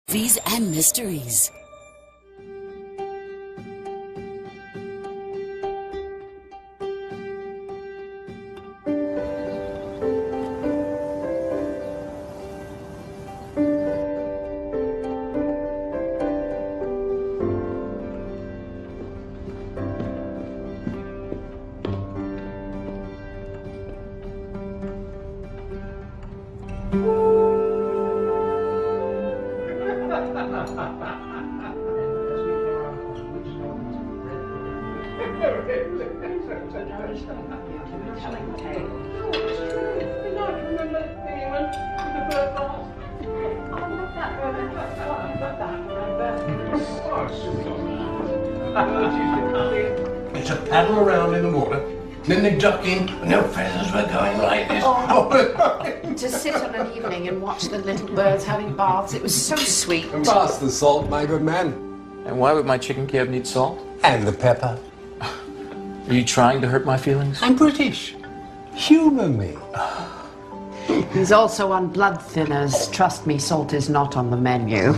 Movies and mysteries. It's a paddle around in the water, then they duck in, and their feathers were going like this. To sit on an evening and watch the little birds having baths, it was so sweet. Pass the salt, my good man. And why would my chicken cab need salt? And the pepper. Are you trying to hurt my feelings? I'm British. Humour me. He's also on blood thinners. Trust me, salt is not on the menu.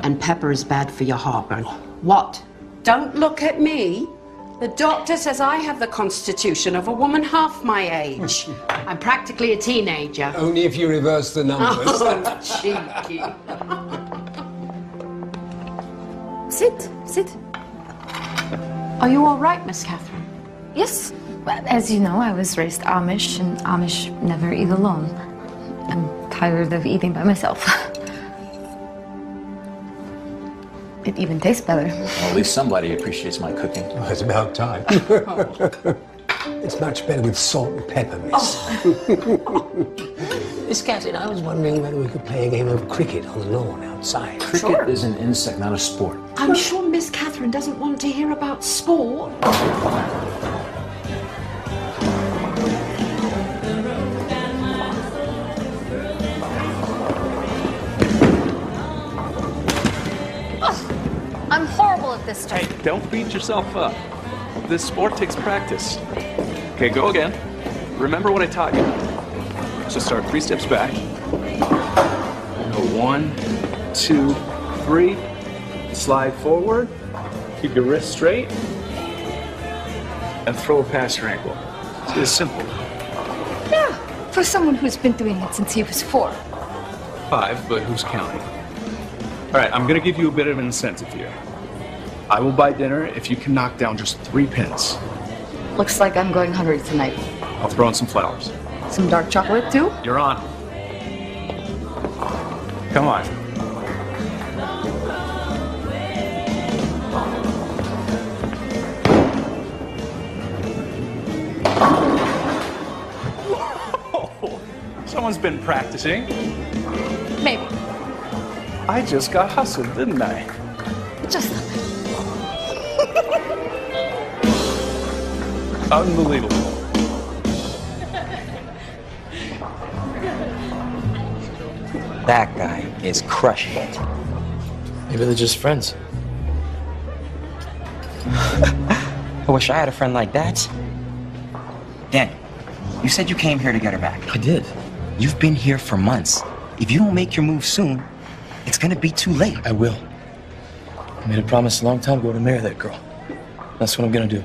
And pepper is bad for your heartburn. What? Don't look at me. The doctor says I have the constitution of a woman half my age. I'm practically a teenager. Only if you reverse the numbers. Oh, cheeky. Sit. Are you all right, Miss Catherine? Yes. Well, as you know, I was raised Amish, and Amish never eat alone. I'm tired of eating by myself. It even tastes better. Well, at least somebody appreciates my cooking. Oh, it's about time. It's much better with salt and pepper, miss. Miss Catherine, I was wondering whether we could play a game of cricket on the lawn outside. Cricket is an insect, not a sport. I'm sure Miss Catherine doesn't want to hear about sport. I'm horrible at this stuff. Hey, don't beat yourself up. This sport takes practice. Okay, go again. Remember what I taught you. So start 3 steps back. Go 1, 2, 3. Slide forward. Keep your wrist straight. And throw it past your ankle. It's simple. Yeah, for someone who's been doing it since he was 4. 5, but who's counting? All right, I'm gonna give you a bit of an incentive here. I will buy dinner if you can knock down just 3 pins. Looks like I'm going hungry tonight. I'll throw in some flowers. Some dark chocolate too? You're on. Come on. Whoa. Someone's been practicing. Maybe. I just got hustled, didn't I? Just Unbelievable. That guy is crushing it. Maybe they're just friends. I wish I had a friend like that. Daniel, you said you came here to get her back. I did. You've been here for months. If you don't make your move soon, it's gonna be too late. I will. I made a promise a long time ago to marry that girl. That's what I'm gonna do.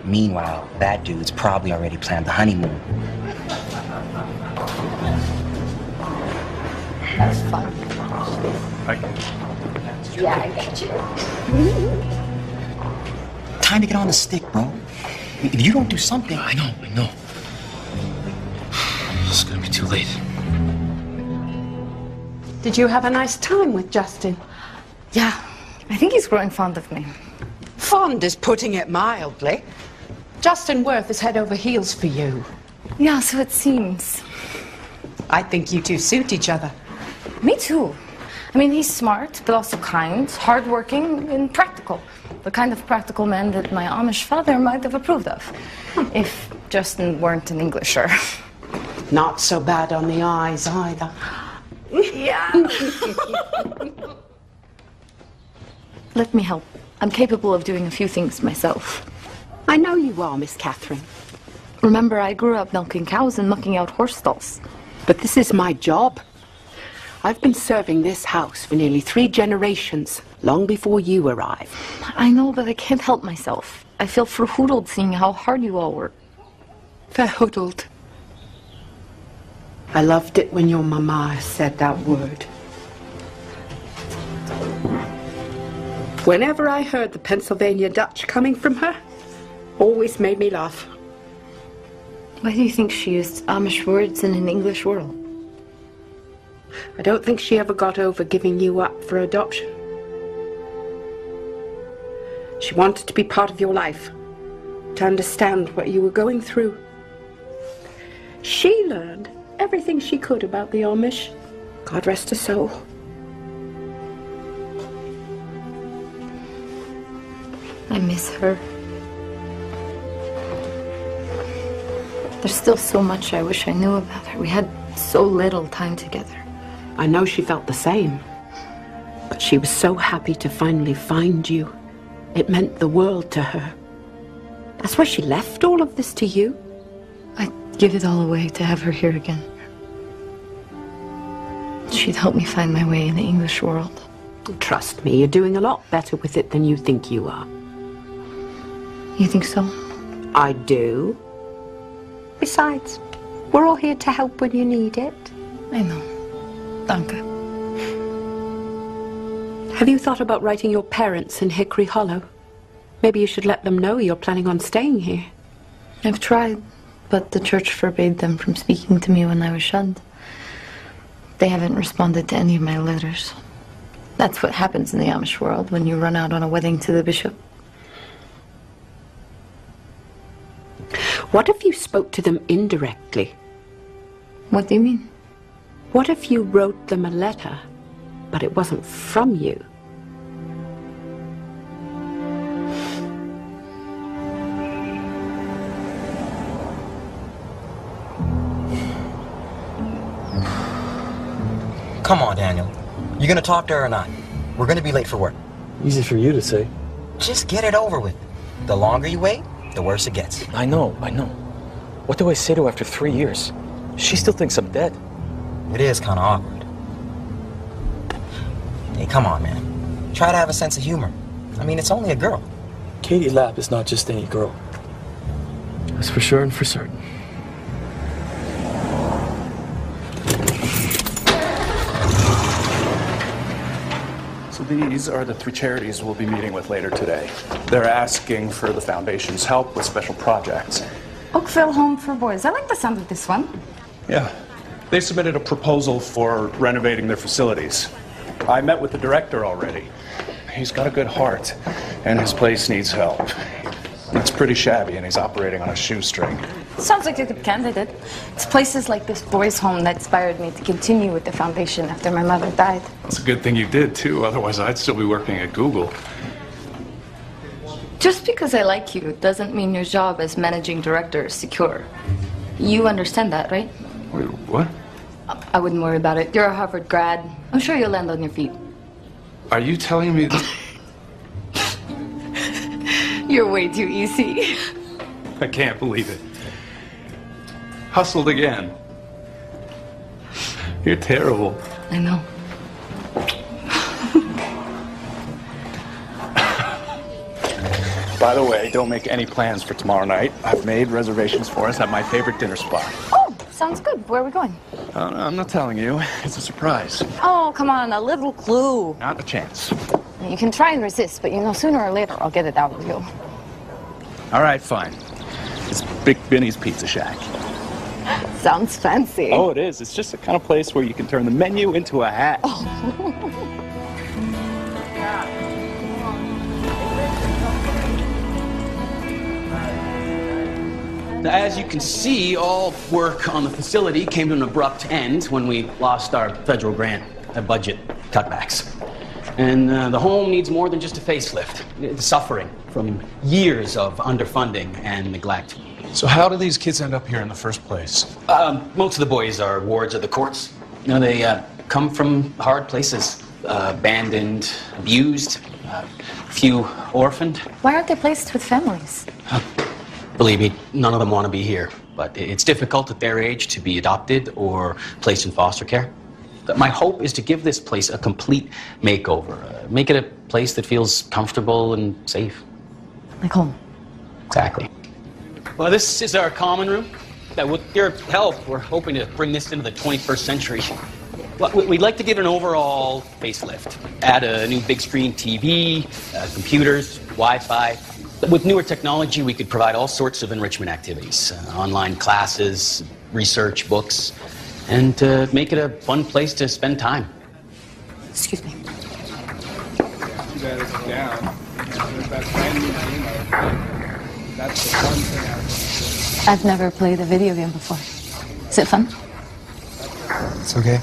Meanwhile, that dude's probably already planned the honeymoon. that's fun. Yeah, I get you. Time to get on the stick, bro. If you don't do something... I know. It's gonna be too late. Did you have a nice time with Justin? Yeah, I think he's growing fond of me. Fond is putting it mildly. Justin Worth is head over heels for you. Yeah, so it seems. I think you two suit each other. Me too. I mean, he's smart, but also kind, hardworking, and practical. The kind of practical man that my Amish father might have approved of. If Justin weren't an Englisher. Not so bad on the eyes either. Yeah. Let me help. I'm capable of doing a few things myself. I know you are, Miss Catherine. Remember, I grew up milking cows and mucking out horse stalls. But this is my job. I've been serving this house for nearly 3 generations, long before you arrived. I know, but I can't help myself. I feel verhoedeld seeing how hard you all work. Verhoedeld. I loved it when your mama said that word. Whenever I heard the Pennsylvania Dutch coming from her, always made me laugh. Why do you think she used Amish words in an English world? I don't think she ever got over giving you up for adoption. She wanted to be part of your life, to understand what you were going through. She learned everything she could about the Amish. God rest her soul. I miss her. There's still so much I wish I knew about her. We had so little time together. I know she felt the same, but she was so happy to finally find you. It meant the world to her. That's why she left all of this to you. I'd give it all away to have her here again. She'd help me find my way in the English world. Trust me, you're doing a lot better with it than you think you are. You think so? I do. Besides, we're all here to help when you need it. I know. Danke. Have you thought about writing your parents in Hickory Hollow? Maybe you should let them know you're planning on staying here. I've tried, but the church forbade them from speaking to me when I was shunned. They haven't responded to any of my letters. That's what happens in the Amish world when you run out on a wedding to the bishop. What if you spoke to them indirectly? What do you mean? What if you wrote them a letter, but it wasn't from you? Come on, Daniel. You gonna talk to her or not? We're gonna be late for work. Easy for you to say. Just get it over with. The longer you wait, the worse it gets. I know. What do I say to her after 3 years? She still thinks I'm dead. It is kind of awkward. Hey, come on, man. Try to have a sense of humor. I mean, it's only a girl. Katie Lapp is not just any girl. That's for sure and for certain. So these are the 3 charities we'll be meeting with later today. They're asking for the foundation's help with special projects. Oakville Home for Boys. I like the sound of this one. Yeah. They submitted a proposal for renovating their facilities. I met with the director already. He's got a good heart, and his place needs help. It's pretty shabby, and he's operating on a shoestring. Sounds like a good candidate. It's places like this boys' home that inspired me to continue with the foundation after my mother died. It's a good thing you did, too. Otherwise, I'd still be working at Google. Just because I like you doesn't mean your job as managing director is secure. You understand that, right? Wait, what? I wouldn't worry about it. You're a Harvard grad. I'm sure you'll land on your feet. Are you telling me that... You're way too easy. I can't believe it. Hustled again. You're terrible. I know. By the way, don't make any plans for tomorrow night. I've made reservations for us at my favorite dinner spot. Oh, sounds good. Where are we going? I'm not telling you. It's a surprise. Oh, come on, a little clue. Not a chance. You can try and resist, but you know, sooner or later I'll get it out of you. All right, fine. It's Big Benny's Pizza Shack. Sounds fancy. Oh, it is. It's just the kind of place where you can turn the menu into a hat. Now, as you can see, all work on the facility came to an abrupt end when we lost our federal grant budget cutbacks. And the home needs more than just a facelift. It's suffering from years of underfunding and neglect. So how do these kids end up here in the first place? Most of the boys are wards of the courts. You know, they come from hard places, abandoned, abused, few orphaned. Why aren't they placed with families? Believe me, none of them want to be here, but it's difficult at their age to be adopted or placed in foster care. My hope is to give this place a complete makeover. Make it a place that feels comfortable and safe. Like home. Exactly. Well, this is our common room. With your help, we're hoping to bring this into the 21st century. Well, we'd like to give it an overall facelift. Add a new big screen TV, computers, Wi-Fi. With newer technology, we could provide all sorts of enrichment activities. Online classes, research, books, and make it a fun place to spend time. Excuse me. That is down. That brand new game, that's the fun thing I've never played a video game before. Is it fun? It's okay.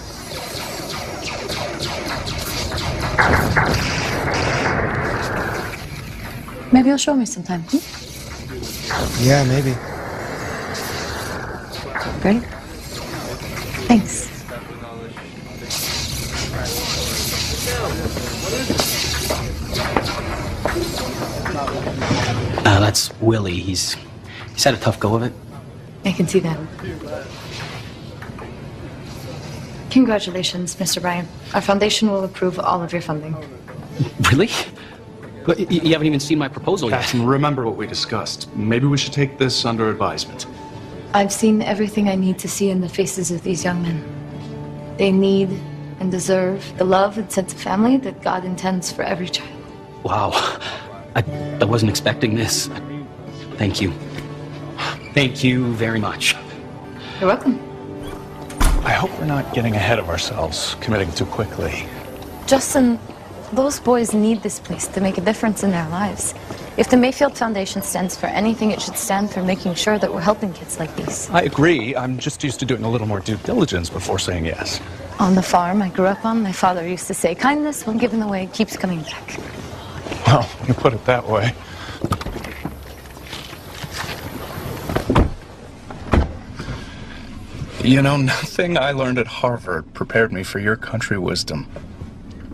Maybe you'll show me sometime. Yeah, maybe. Great. Thanks. That's Willie. He's had a tough go of it. I can see that. Congratulations, Mr. Bryan. Our foundation will approve all of your funding. Really? But you haven't even seen my proposal yet. Remember what we discussed. Maybe we should take this under advisement. I've seen everything I need to see in the faces of these young men. They need and deserve the love and sense of family that God intends for every child. Wow. I wasn't expecting this. Thank you. Thank you very much. You're welcome. I hope we're not getting ahead of ourselves, committing too quickly. Justin, those boys need this place to make a difference in their lives. If the Mayfield Foundation stands for anything, it should stand for making sure that we're helping kids like these. I agree. I'm just used to doing a little more due diligence before saying yes. On the farm I grew up on, my father used to say, kindness, when given away, keeps coming back. Well, you put it that way. You know, nothing I learned at Harvard prepared me for your country wisdom.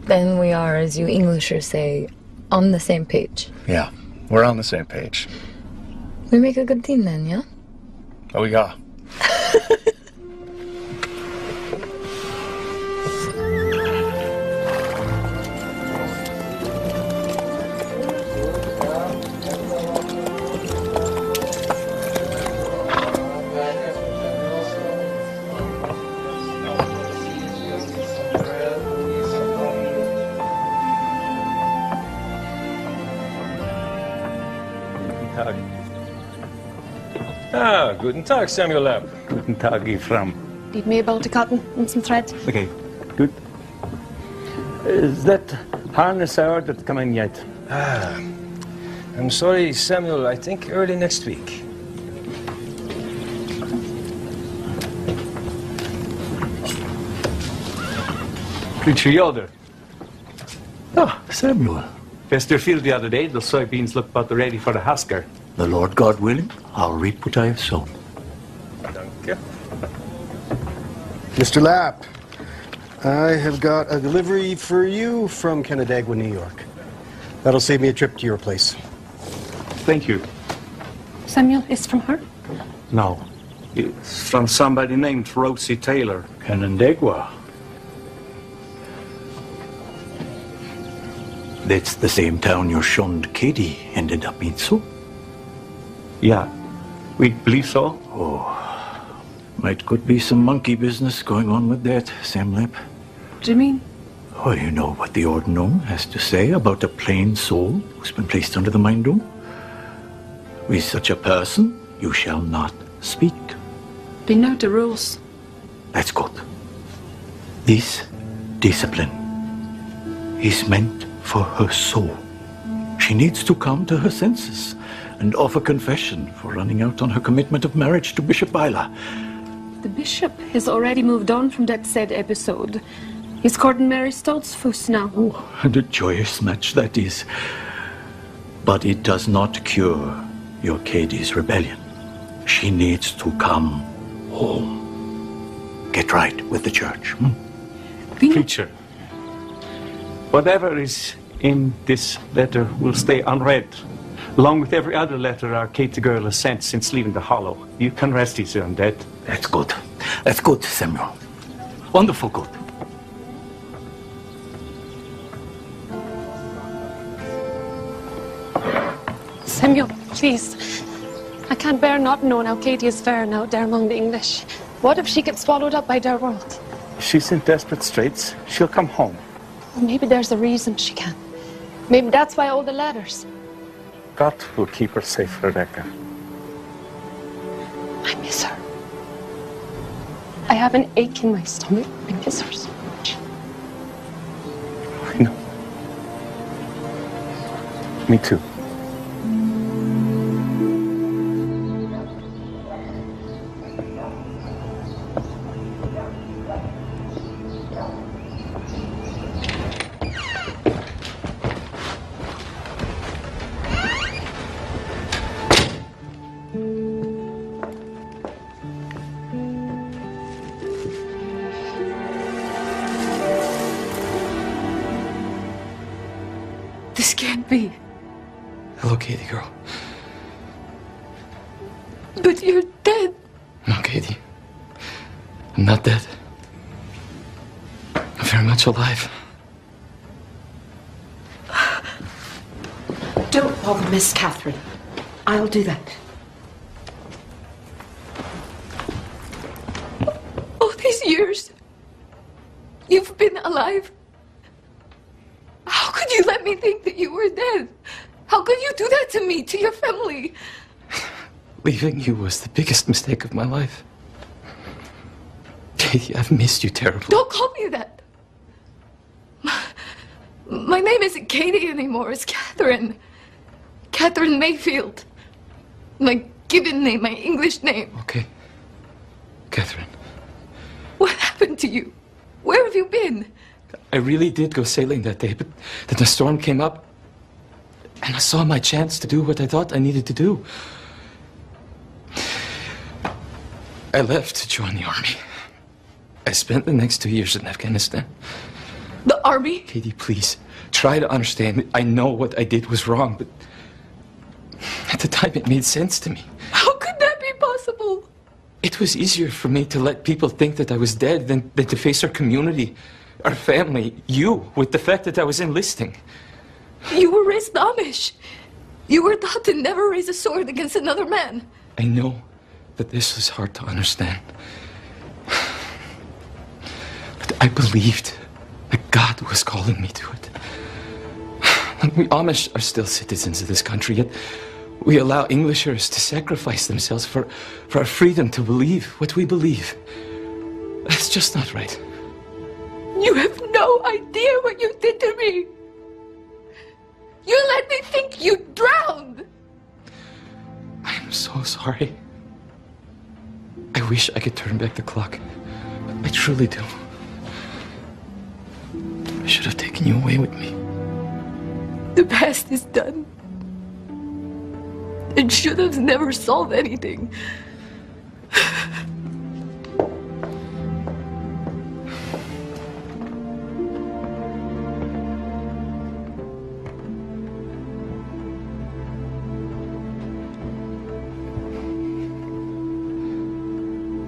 Then we are, as you Englishers say, on the same page. Yeah, we're on the same page. We make a good team then, yeah? Oh, yeah. Guten Tag, Samuel Lapp. Guten Tag, Ephraim. Need me a bolt of cotton and some thread? Okay, good. Is that harness ordered coming yet? I'm sorry, Samuel. I think early next week. Preacher Yoder. Ah, Samuel. Westerfield the other day, the soybeans look about ready for the husker. The Lord God willing, I'll reap what I have sown. Danke. Mr. Lapp, I have got a delivery for you from Canandaigua, New York. That'll save me a trip to your place. Thank you. Samuel, is from her? No. It's from somebody named Rosie Taylor. Canandaigua. That's the same town your shunned Katie ended up in, so? Yeah, we believe so. Oh, might could be some monkey business going on with that, Sam Lapp. What do you mean? Oh, you know what the ordinum has to say about a plain soul who's been placed under the mind dome? With such a person, you shall not speak. We know the rules. That's good. This discipline is meant for her soul. She needs to come to her senses and offer confession for running out on her commitment of marriage to Bishop Byler. The bishop has already moved on from that said episode. He's courting Mary Stoltzfus now. Oh, and a joyous match that is. But it does not cure your Katie's rebellion. She needs to come home. Get right with the church. Preacher, whatever is in this letter will stay unread, along with every other letter our Katie girl has sent since leaving the Hollow. You can rest easy on that. That's good. That's good, Samuel. Wonderful good. Samuel, please. I can't bear not knowing how Katie is faring out there among the English. What if she gets swallowed up by their world? If she's in desperate straits, she'll come home. Well, maybe there's a reason she can. Maybe that's why all the letters. God will keep her safe, Rebecca. I miss her. I have an ache in my stomach. I miss her so much. I know. Me too. This can't be. Hello, Katie, girl. But you're dead. No, Katie. I'm not dead. I'm very much alive. Don't bother, Miss Catherine. I'll do that. All these years, you've been alive. How could you let me think that you were dead? How could you do that to me, to your family? Leaving you was the biggest mistake of my life. Katie, I've missed you terribly. Don't call me that. My name isn't Katie anymore, it's Catherine. Catherine Mayfield. My given name, my English name. Okay. Catherine. What happened to you? Where have you been? I really did go sailing that day, but then the storm came up, and I saw my chance to do what I thought I needed to do. I left to join the army. I spent the next 2 years in Afghanistan. The army? Katie, please, try to understand. I know what I did was wrong, but at the time it made sense to me. How could that be possible? It was easier for me to let people think that I was dead than to face our community, our family, you, with the fact that I was enlisting. You were raised Amish. You were taught to never raise a sword against another man. I know that this was hard to understand. But I believed that God was calling me to it. We Amish are still citizens of this country, yet we allow Englishers to sacrifice themselves for our freedom to believe what we believe. That's just not right. You have no idea what you did to me. You let me think you drowned. I'm so sorry. I wish I could turn back the clock. I truly do. I should have taken you away with me. The past is done. It should have never solved anything.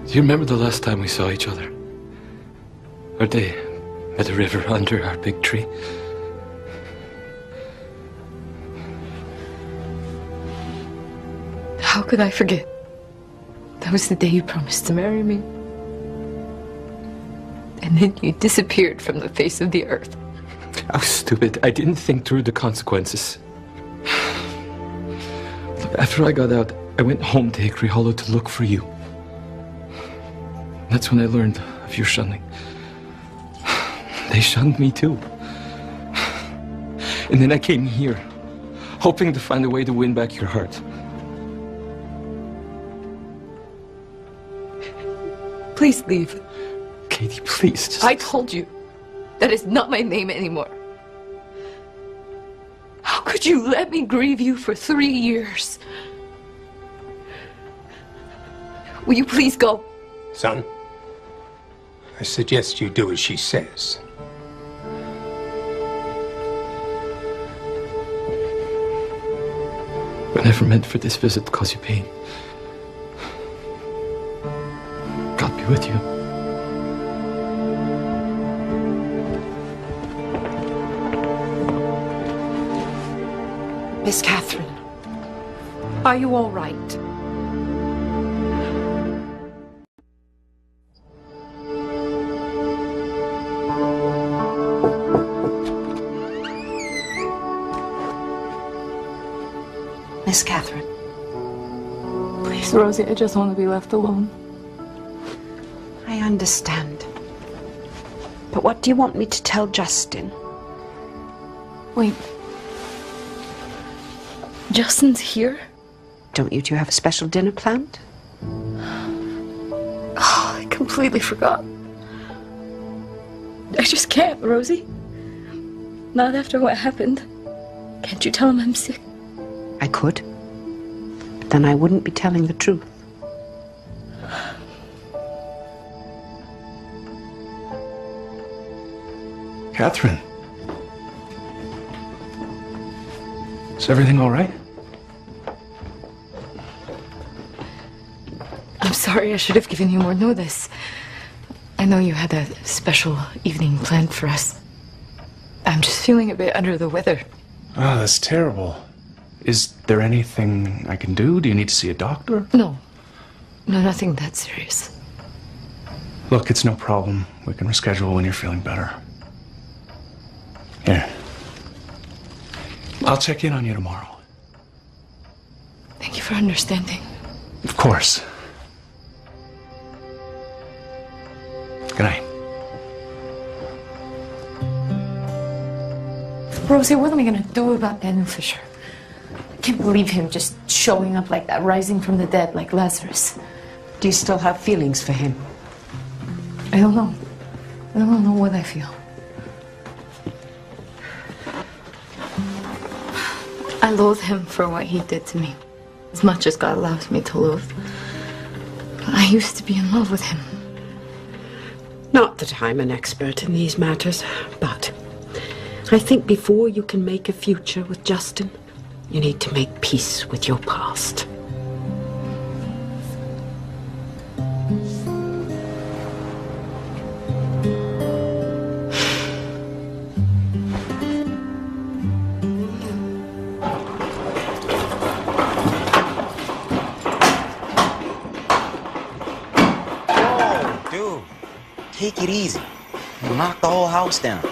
Do you remember the last time we saw each other? Our day at the river under our big tree? How could I forget? That was the day you promised to marry me. And then you disappeared from the face of the earth. I was stupid. I didn't think through the consequences. Look, after I got out, I went home to Hickory Hollow to look for you. That's when I learned of your shunning. They shunned me too. And then I came here, hoping to find a way to win back your heart. Please leave. Katie, please. Just... I told you. That is not my name anymore. How could you let me grieve you for 3 years? Will you please go? Son, I suggest you do as she says. I never meant for this visit to cause you pain. God be with you. Miss Catherine, Are you all right? Miss Catherine. Please, Rosie, I just want to be left alone. I understand. But what do you want me to tell Justin? Wait. Justin's here? Don't you two have a special dinner planned? Oh, I completely forgot. I just can't, Rosie. Not after what happened. Can't you tell him I'm sick? I could. But then I wouldn't be telling the truth. Catherine. Is everything all right? I'm sorry, I should have given you more notice. I know you had a special evening planned for us. I'm just feeling a bit under the weather. Oh, that's terrible. Is there anything I can do? Do you need to see a doctor? No. No, nothing that serious. Look, it's no problem. We can reschedule when you're feeling better. Here. I'll check in on you tomorrow. Thank you for understanding. Of course. Good night. Rosie, what am I gonna do about Daniel Fisher? I can't believe him just showing up like that, rising from the dead like Lazarus. Do you still have feelings for him? I don't know. I don't know what I feel. I loathe him for what he did to me, as much as God allows me to loathe. I used to be in love with him. Not that I'm an expert in these matters, but I think before you can make a future with Justin, you need to make peace with your past. Take it easy. You knock the whole house down.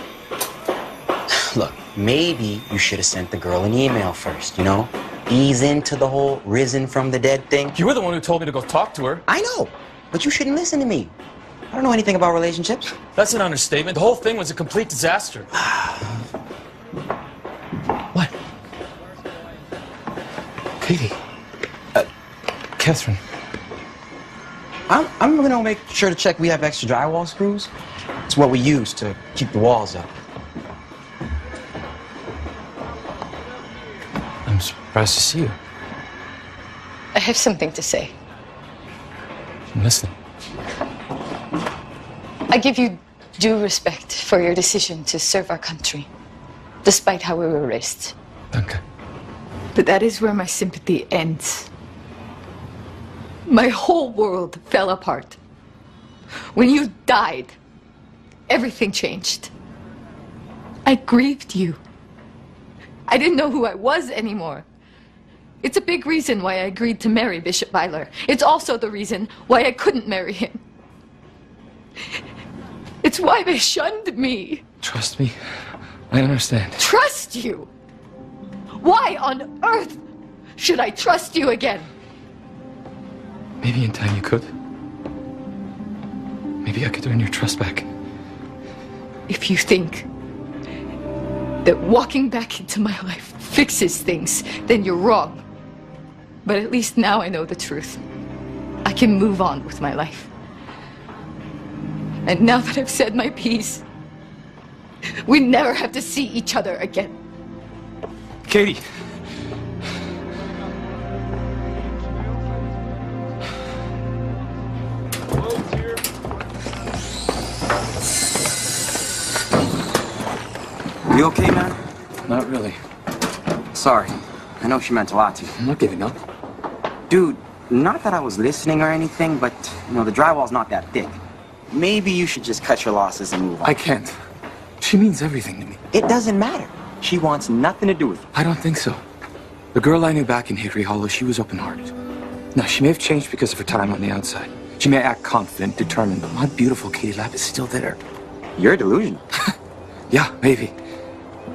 Look, maybe you should have sent the girl an email first, you know? Ease into the whole risen from the dead thing. You were the one who told me to go talk to her. I know, but you shouldn't listen to me. I don't know anything about relationships. That's an understatement. The whole thing was a complete disaster. What? Katie. Catherine. I'm gonna make sure to check we have extra drywall screws. It's what we use to keep the walls up. I'm surprised to see you. I have something to say. I'm listening. I give you due respect for your decision to serve our country, despite how we were raised. Okay. But that is where my sympathy ends. My whole world fell apart. When you died, everything changed. I grieved you. I didn't know who I was anymore. It's a big reason why I agreed to marry Bishop Byler. It's also the reason why I couldn't marry him. It's why they shunned me. Trust me. I understand. Trust you? Why on earth should I trust you again? Maybe in time you could. Maybe I could earn your trust back. If you think that walking back into my life fixes things, then you're wrong. But at least now I know the truth. I can move on with my life. And now that I've said my piece, we never have to see each other again. Katie. You okay, man? Not really. Sorry. I know she meant a lot to you. I'm not giving up. Dude, not that I was listening or anything, but, you know, the drywall's not that thick. Maybe you should just cut your losses and move on. I can't. She means everything to me. It doesn't matter. She wants nothing to do with it. I don't think so. The girl I knew back in Hickory Hollow, she was open-hearted. Now, she may have changed because of her time on the outside. She may act confident, determined, but my beautiful Katie Lap is still there. You're delusional. Yeah, maybe.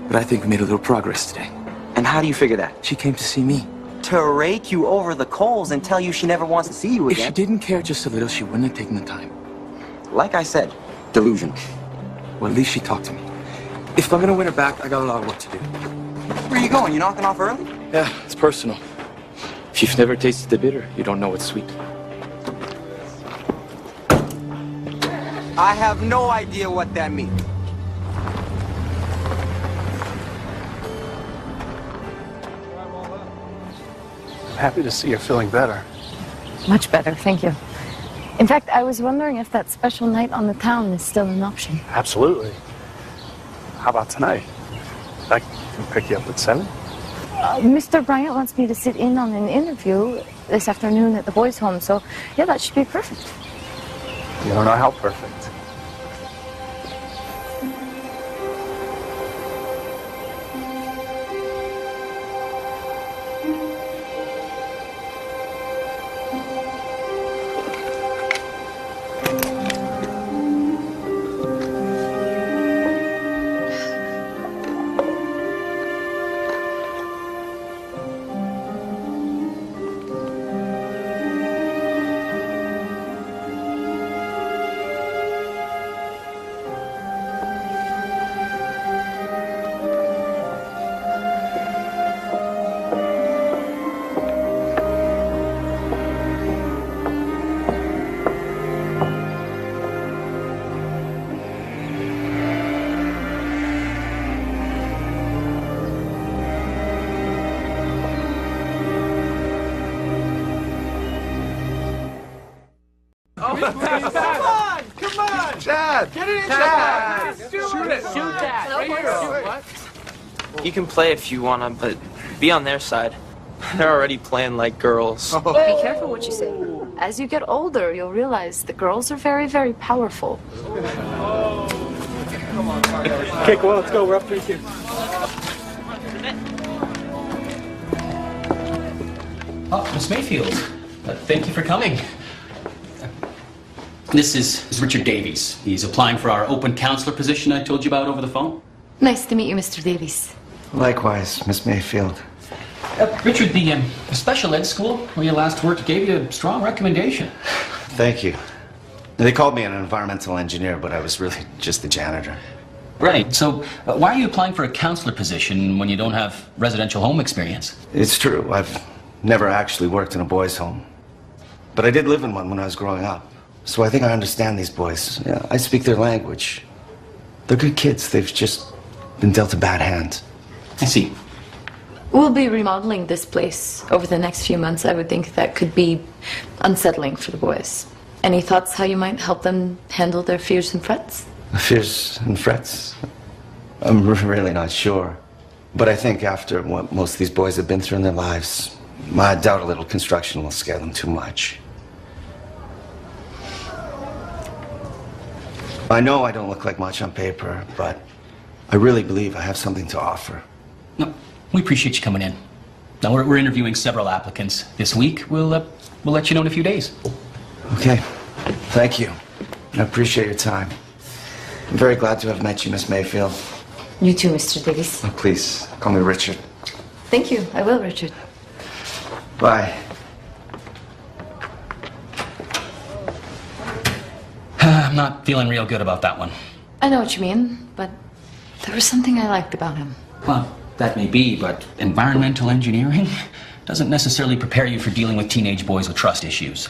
But I think we made a little progress today. And how do you figure that? She came to see me. To rake you over the coals and tell you she never wants to see you again. If she didn't care just a little, she wouldn't have taken the time. Like I said, delusional. Well, at least she talked to me. If I'm gonna win her back, I got a lot of work to do. Where are you going? You knocking off early? Yeah, it's personal. If you've never tasted the bitter, you don't know what's sweet. I have no idea what that means. I'm happy to see you're feeling better. Much better, thank you. In fact, I was wondering if that special night on the town is still an option. Absolutely. How about tonight? I can pick you up at 7? Mr. Bryant wants me to sit in on an interview this afternoon at the boys' home, so yeah, that should be perfect. You don't know how perfect. You can play if you wanna, but be on their side. They're already playing like girls. Be careful what you say. As you get older, you'll realize the girls are very, very powerful. Okay, cool, let's go. We're up 3-2. Oh, Miss Mayfield, thank you for coming. This is Richard Davies. He's applying for our open counselor position I told you about over the phone. Nice to meet you, Mr. Davies. Likewise, Miss Mayfield. Richard, the special ed school where you last worked gave you a strong recommendation. Thank you. They called me an environmental engineer, but I was really just a janitor. Right, so why are you applying for a counselor position when you don't have residential home experience? It's true. I've never actually worked in a boys' home. But I did live in one when I was growing up. So I think I understand these boys. Yeah, I speak their language. They're good kids. They've just been dealt a bad hand. I see. We'll be remodeling this place over the next few months. I would think that could be unsettling for the boys. Any thoughts how you might help them handle their fears and frets? Fears and frets? I'm really not sure. But I think after what most of these boys have been through in their lives, I doubt a little construction will scare them too much. I know I don't look like much on paper, but I really believe I have something to offer. No, we appreciate you coming in. Now, we're interviewing several applicants this week. We'll let you know in a few days. Okay. Thank you. I appreciate your time. I'm very glad to have met you, Miss Mayfield. You too, Mr. Davies. Oh, please, call me Richard. Thank you. I will, Richard. Bye. I'm not feeling real good about that one. I know what you mean, but there was something I liked about him. Well, that may be, but environmental engineering doesn't necessarily prepare you for dealing with teenage boys with trust issues.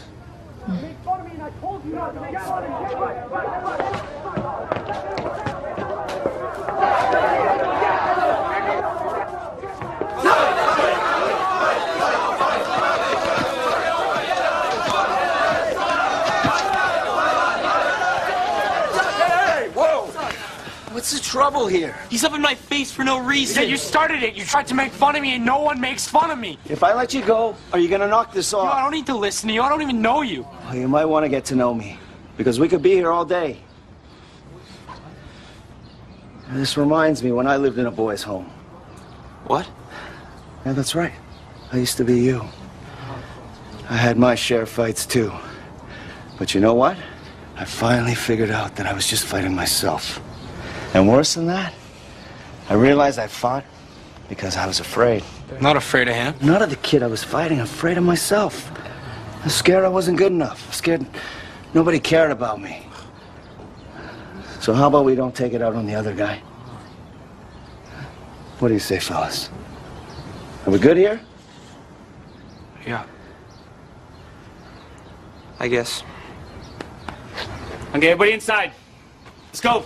What's the trouble here? He's up in my face for no reason. Yeah, you started it. You tried to make fun of me, and no one makes fun of me. If I let you go, are you gonna knock this off? No, I don't need to listen to you. I don't even know you. Well, you might want to get to know me, because we could be here all day. This reminds me when I lived in a boys' home. What? Yeah, that's right. I used to be you. I had my share of fights too. But you know what? I finally figured out that I was just fighting myself. And worse than that, I realized I fought because I was afraid. Not afraid of him? Not of the kid I was fighting, afraid of myself. I was scared I wasn't good enough. I was scared nobody cared about me. So how about we don't take it out on the other guy? What do you say, fellas? Are we good here? Yeah. I guess. Okay, everybody inside. Let's go.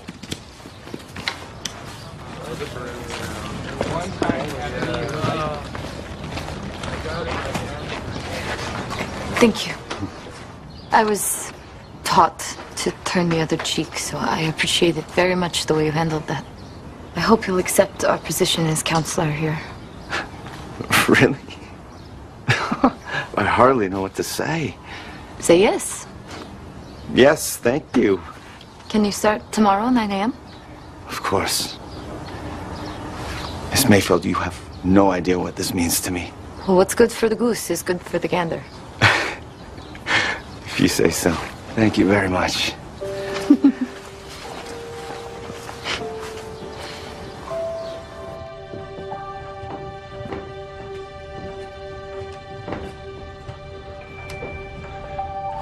Thank you. I was taught to turn the other cheek, so I appreciate it very much the way you handled that. I hope you'll accept our position as counselor here. Really? I hardly know what to say. Say yes. Yes, thank you. Can you start tomorrow, 9 a.m.? Of course. Miss Mayfield, you have no idea what this means to me. Well, what's good for the goose is good for the gander. If you say so. Thank you very much.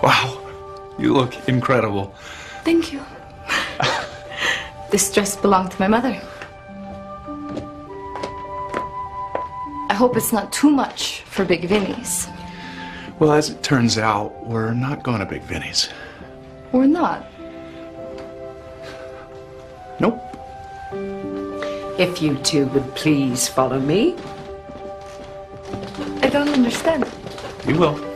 Wow, you look incredible. Thank you. This dress belonged to my mother. I hope it's not too much for Big Vinny's. Well, as it turns out, we're not going to Big Vinny's. Or not. Nope. If you two would please follow me. I don't understand. You will.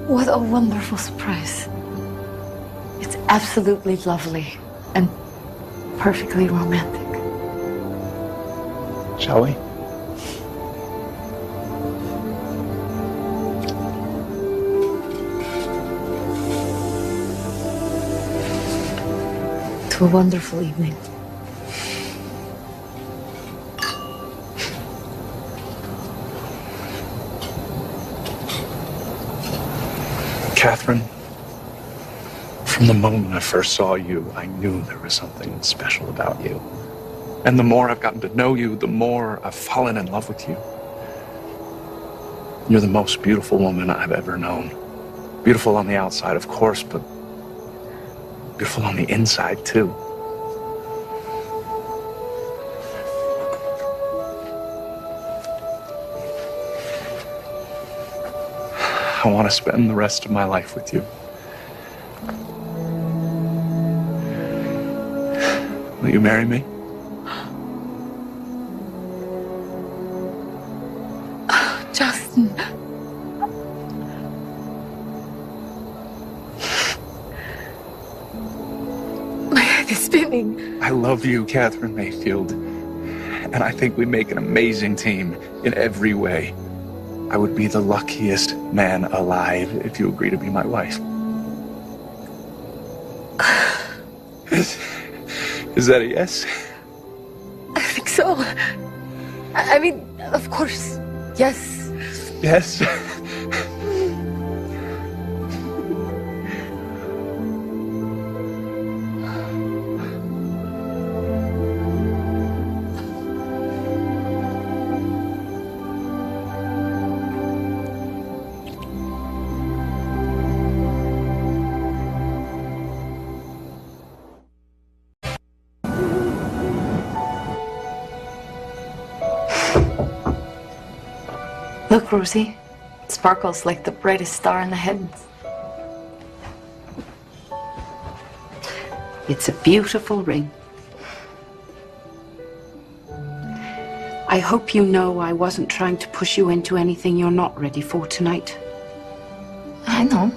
What a wonderful surprise. It's absolutely lovely and perfectly romantic. Shall we? To a wonderful evening. Catherine, from the moment I first saw you, I knew there was something special about you. And the more I've gotten to know you, the more I've fallen in love with you. You're the most beautiful woman I've ever known. Beautiful on the outside, of course, but beautiful on the inside, too. I want to spend the rest of my life with you. Will you marry me? Justin. My head is spinning. I love you, Catherine Mayfield. And I think we make an amazing team in every way. I would be the luckiest man alive if you agree to be my wife. Is that a yes? I think so. I mean, of course, yes. Yes? Look, Rosie. It sparkles like the brightest star in the heavens. It's a beautiful ring. I hope you know I wasn't trying to push you into anything you're not ready for tonight. I know.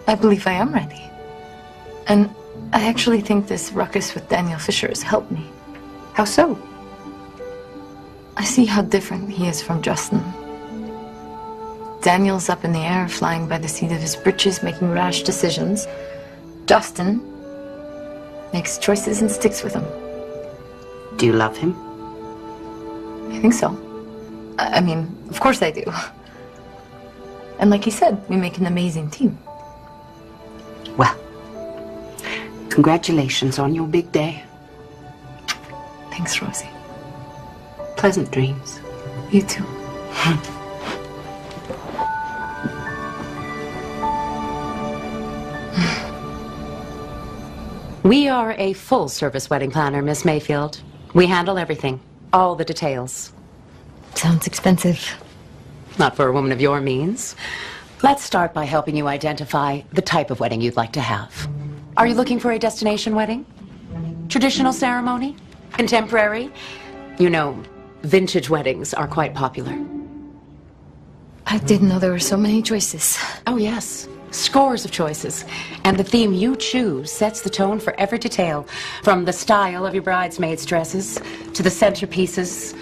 I believe I am ready. And I actually think this ruckus with Daniel Fisher has helped me. How so? I see how different he is from Justin. Daniel's up in the air, flying by the seat of his britches, making rash decisions. Justin makes choices and sticks with them. Do you love him? I think so. I mean, of course I do. And like he said, we make an amazing team. Well, congratulations on your big day. Thanks, Rosie. Pleasant dreams. You too. We are a full-service wedding planner, Miss Mayfield. We handle everything, all the details. Sounds expensive. Not for a woman of your means. Let's start by helping you identify the type of wedding you'd like to have. Are you looking for a destination wedding? Traditional ceremony? Contemporary? You know, vintage weddings are quite popular. I didn't know there were so many choices. Oh, yes. Scores of choices. And the theme you choose sets the tone for every detail, from the style of your bridesmaids' dresses, to the centerpieces,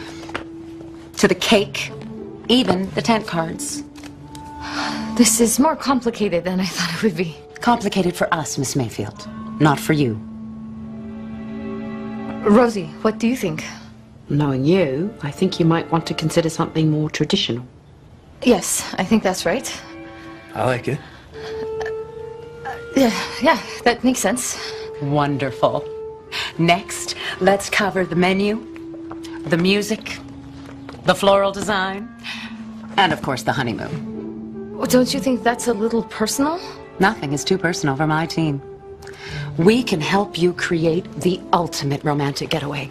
to the cake, even the tent cards. This is more complicated than I thought it would be. Complicated for us, Miss Mayfield, not for you. Rosie, what do you think? Knowing you, I think you might want to consider something more traditional. Yes, I think that's right. I like it. Yeah, that makes sense. Wonderful. Next, let's cover the menu, the music, the floral design, and of course the honeymoon. Well, don't you think that's a little personal? Nothing is too personal for my team. We can help you create the ultimate romantic getaway.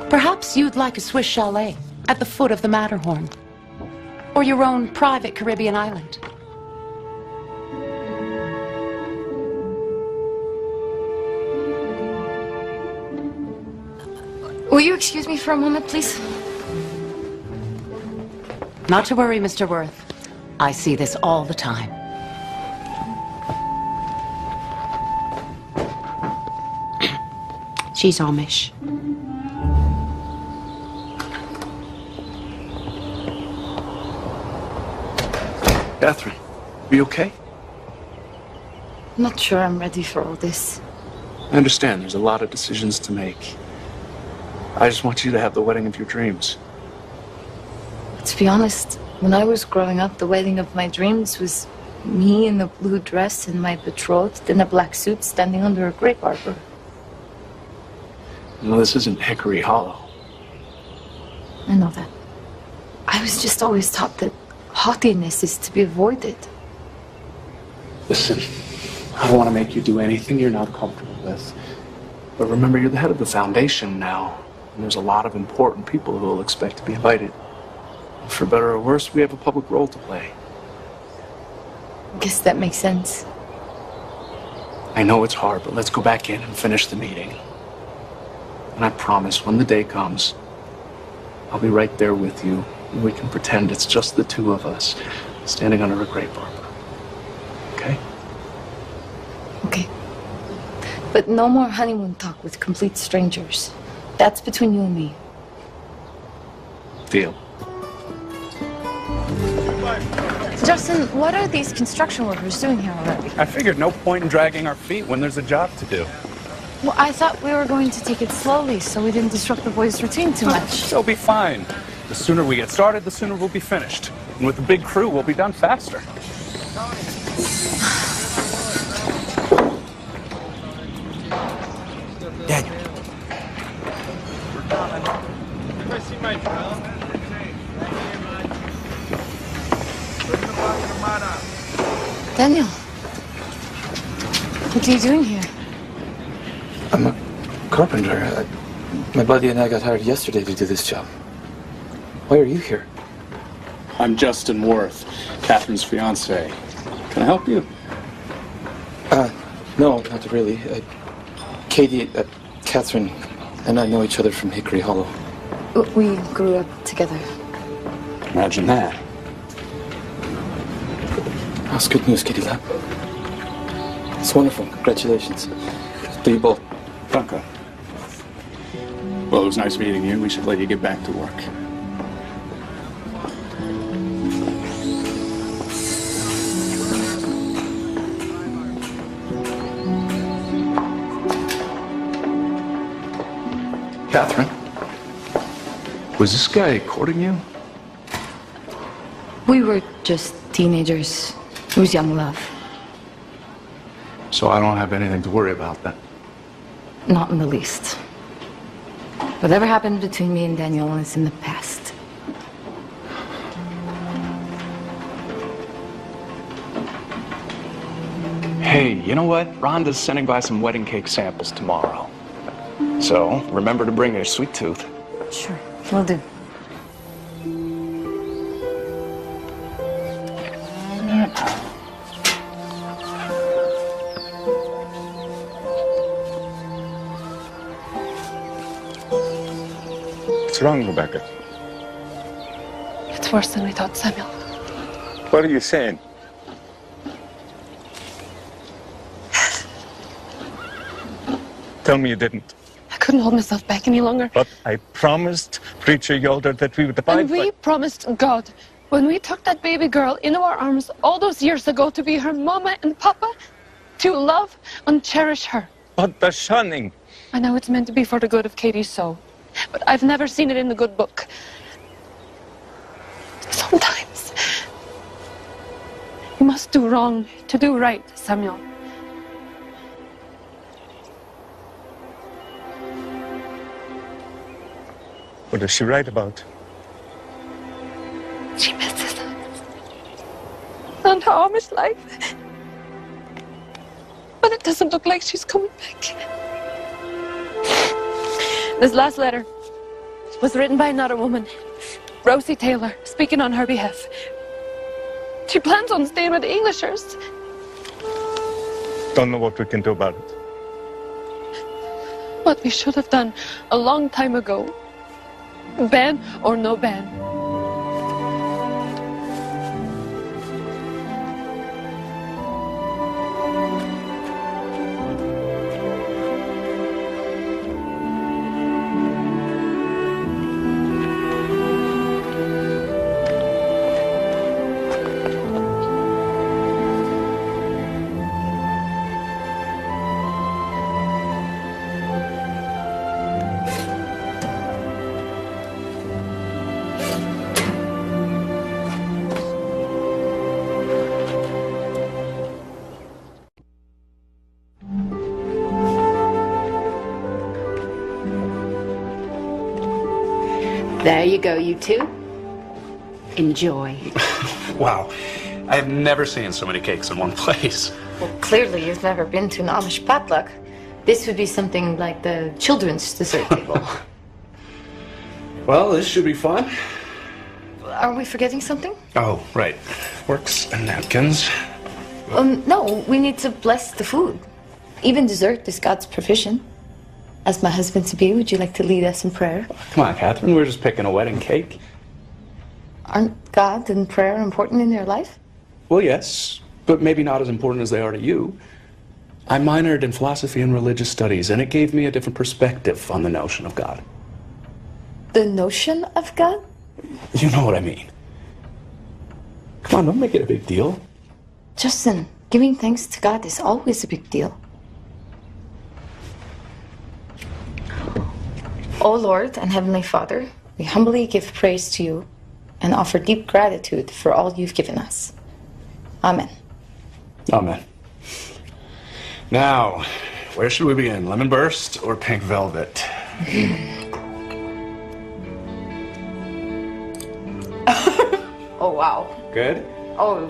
Perhaps you'd like a Swiss chalet at the foot of the Matterhorn, or your own private Caribbean island. Will you excuse me for a moment, please? Not to worry, Mr. Worth. I see this all the time. She's Amish. Catherine, are you okay? I'm not sure I'm ready for all this. I understand there's a lot of decisions to make. I just want you to have the wedding of your dreams. To be honest, when I was growing up, the wedding of my dreams was me in the blue dress and my betrothed in a black suit standing under a grape arbor. No, this isn't Hickory Hollow. I know that. I was just always taught that haughtiness is to be avoided. Listen, I don't want to make you do anything you're not comfortable with. But remember, you're the head of the foundation now. And there's a lot of important people who will expect to be invited. For better or worse, we have a public role to play. I guess that makes sense. I know it's hard, but let's go back in and finish the meeting. And I promise, when the day comes, I'll be right there with you, and we can pretend it's just the two of us standing under a grape arbor. Okay? Okay. But no more honeymoon talk with complete strangers. That's between you and me. Deal. Justin, what are these construction workers doing here already? I figured no point in dragging our feet when there's a job to do. Well, I thought we were going to take it slowly so we didn't disrupt the boys' routine too much. They'll be fine. The sooner we get started, the sooner we'll be finished. And with a big crew, we'll be done faster. Daniel. Daniel, what are you doing here? I'm a carpenter. My buddy and I got hired yesterday to do this job. Why are you here? I'm Justin Worth, Catherine's fiance. Can I help you? No, not really. Katie, Catherine, and I know each other from Hickory Hollow. We grew up together. Imagine that. That's good news, Katie lad. It's wonderful. Congratulations. To you both. Danke. Well, it was nice meeting you. We should let you get back to work. Catherine, was this guy courting you? We were just teenagers. It was young love. So I don't have anything to worry about then? Not in the least. Whatever happened between me and Daniel is in the past. Hey, you know what? Rhonda's sending by some wedding cake samples tomorrow. So, remember to bring your sweet tooth. Sure, will do. What's wrong, Rebecca? It's worse than we thought, Samuel. What are you saying? Tell me you didn't. I couldn't hold myself back any longer. But I promised Preacher Yoder that we would abide And we promised God, when we took that baby girl into our arms all those years ago to be her mama and papa, to love and cherish her. But the shunning. I know it's meant to be for the good of Katie's soul, but I've never seen it in the good book. Sometimes you must do wrong to do right, Samuel. What is she right about? She misses us and her Amish life. But it doesn't look like she's coming back. This last letter was written by another woman, Rosie Taylor, speaking on her behalf. She plans on staying with the Englishers. Don't know what we can do about it. What we should have done a long time ago. Ban or no ban. There you go, you two. Enjoy. Wow. I have never seen so many cakes in one place. Well, clearly you've never been to an Amish potluck. This would be something like the children's dessert table. Well, this should be fun. Are we forgetting something? Oh, right. Forks and napkins. No, we need to bless the food. Even dessert is God's provision. As my husband-to-be, would you like to lead us in prayer? Come on, Catherine, we're just picking a wedding cake. Aren't God and prayer important in your life? Well, yes, but maybe not as important as they are to you. I minored in philosophy and religious studies, and it gave me a different perspective on the notion of God. The notion of God? You know what I mean. Come on, don't make it a big deal. Justin, giving thanks to God is always a big deal. O Lord and Heavenly Father, we humbly give praise to you and offer deep gratitude for all you've given us. Amen. Amen. Now, where should we begin? Lemon burst or pink velvet? Oh, wow. Good? Oh,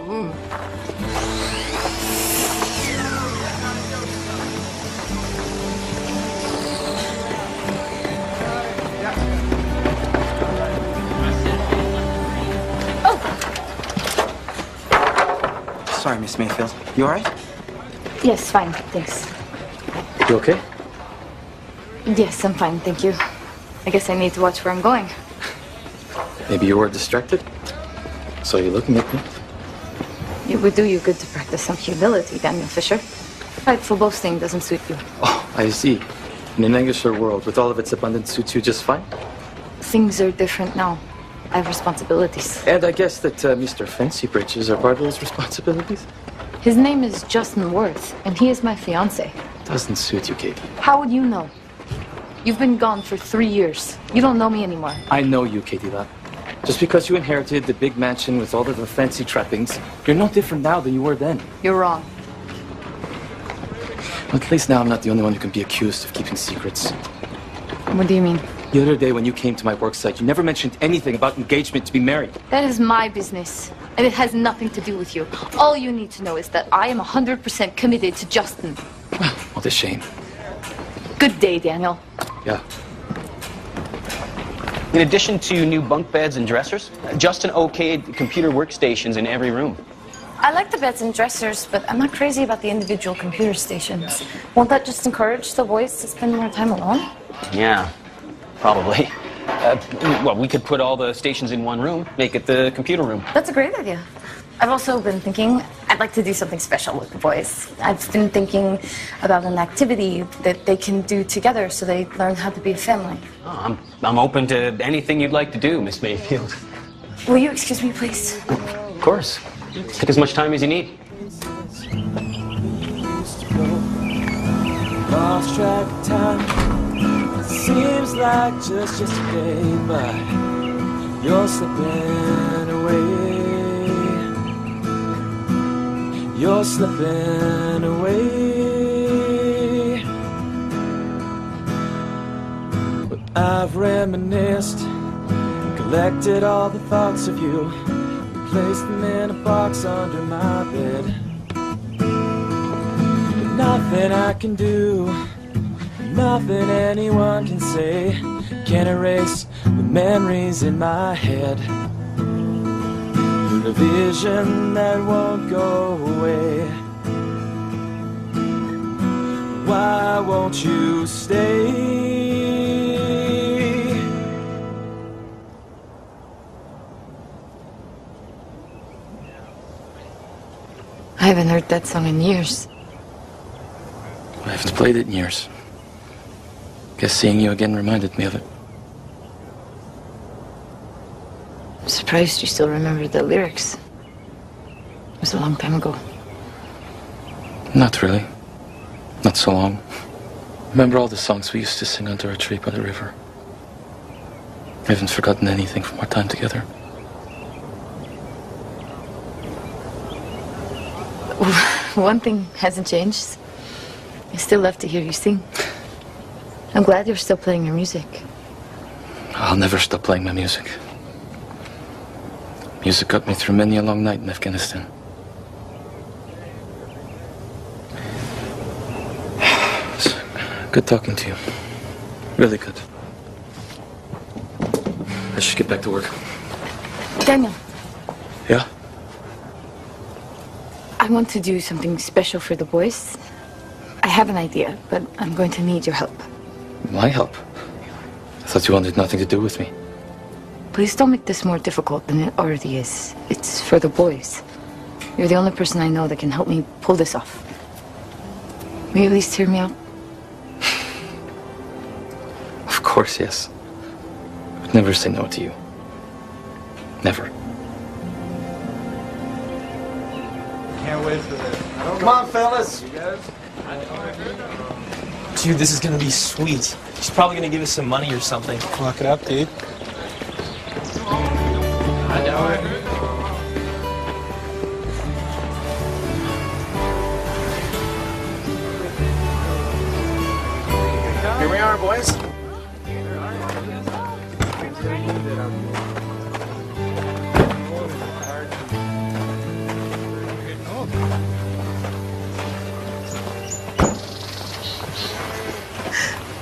Sorry, Miss Mayfield. You all right? Yes, fine, thanks. You okay? Yes, I'm fine, thank you. I guess I need to watch where I'm going. Maybe you were distracted? So you're looking at me? It would do you good to practice some humility, Daniel Fisher. Prideful boasting doesn't suit you. Oh, I see. In an Englisher world, with all of its abundance, suits you just fine? Things are different now. I have responsibilities. And I guess that Mr. Fancy Britches are part of those responsibilities? His name is Justin Worth, and he is my fiancé. Doesn't suit you, Katie. How would you know? You've been gone for 3 years. You don't know me anymore. I know you, Katie Love. Just because you inherited the big mansion with all of the fancy trappings, you're no different now than you were then. You're wrong. Well, at least now I'm not the only one who can be accused of keeping secrets. What do you mean? The other day when you came to my work site, you never mentioned anything about engagement to be married. That is my business, and it has nothing to do with you. All you need to know is that I am 100% committed to Justin. What a shame. Good day, Daniel. Yeah. In addition to new bunk beds and dressers, Justin okayed computer workstations in every room. I like the beds and dressers, but I'm not crazy about the individual computer stations. Won't that just encourage the boys to spend more time alone? Yeah, probably. Well, we could put all the stations in one room, make it the computer room. That's a great idea. I've also been thinking I'd like to do something special with the boys. I've been thinking about an activity that they can do together so they learn how to be a family. Oh, I'm open to anything you'd like to do, Miss Mayfield. Will you excuse me, please? Of course. Take as much time as you need. Lost track of time. Seems like just yesterday, but you're slipping away. You're slipping away. But I've reminisced, collected all the thoughts of you, placed them in a box under my bed. But nothing I can do, nothing anyone can say, can erase the memories in my head. You're a vision that won't go away. Why won't you stay? I haven't heard that song in years. I haven't played it in years. Guess seeing you again reminded me of it. I'm surprised you still remember the lyrics. It was a long time ago. Not really. Not so long. Remember all the songs we used to sing under a tree by the river? I haven't forgotten anything from our time together. One thing hasn't changed. I still love to hear you sing. I'm glad you're still playing your music. I'll never stop playing my music. Music got me through many a long night in Afghanistan. It's good talking to you. Really good. I should get back to work. Daniel. Yeah? I want to do something special for the boys. I have an idea, but I'm going to need your help. My help? I thought you wanted nothing to do with me. Please don't make this more difficult than it already is. It's for the boys. You're the only person I know that can help me pull this off. Will you at least hear me out? Of course, yes. I'd never say no to you. Never. Can't wait for this. Come on, fellas. Dude, this is gonna be sweet. She's probably gonna give us some money or something. Lock it up, dude. Here we are, boys.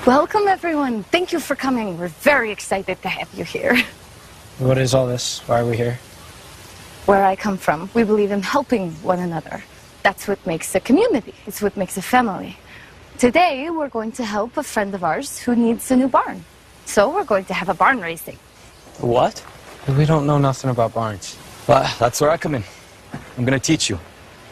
Welcome, everyone. Thank you for coming. We're very excited to have you here. What is all this? Why are we here? Where I come from, we believe in helping one another. That's what makes a community. It's what makes a family. Today, we're going to help a friend of ours who needs a new barn. So we're going to have a barn raising. What? We don't know nothing about barns. Well, that's where I come in. I'm gonna teach you.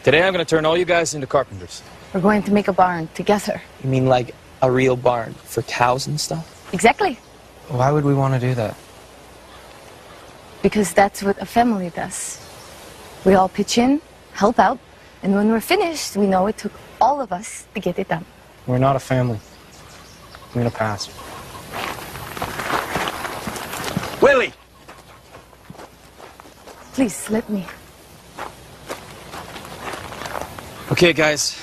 Today I'm gonna turn all you guys into carpenters. We're going to make a barn together. You mean like a real barn for cows and stuff? Exactly. Why would we want to do that? Because that's what a family does. We all pitch in, help out, and when we're finished, we know it took all of us to get it done. We're not a family. I'm gonna pass. Willie! Please, let me. Okay, guys.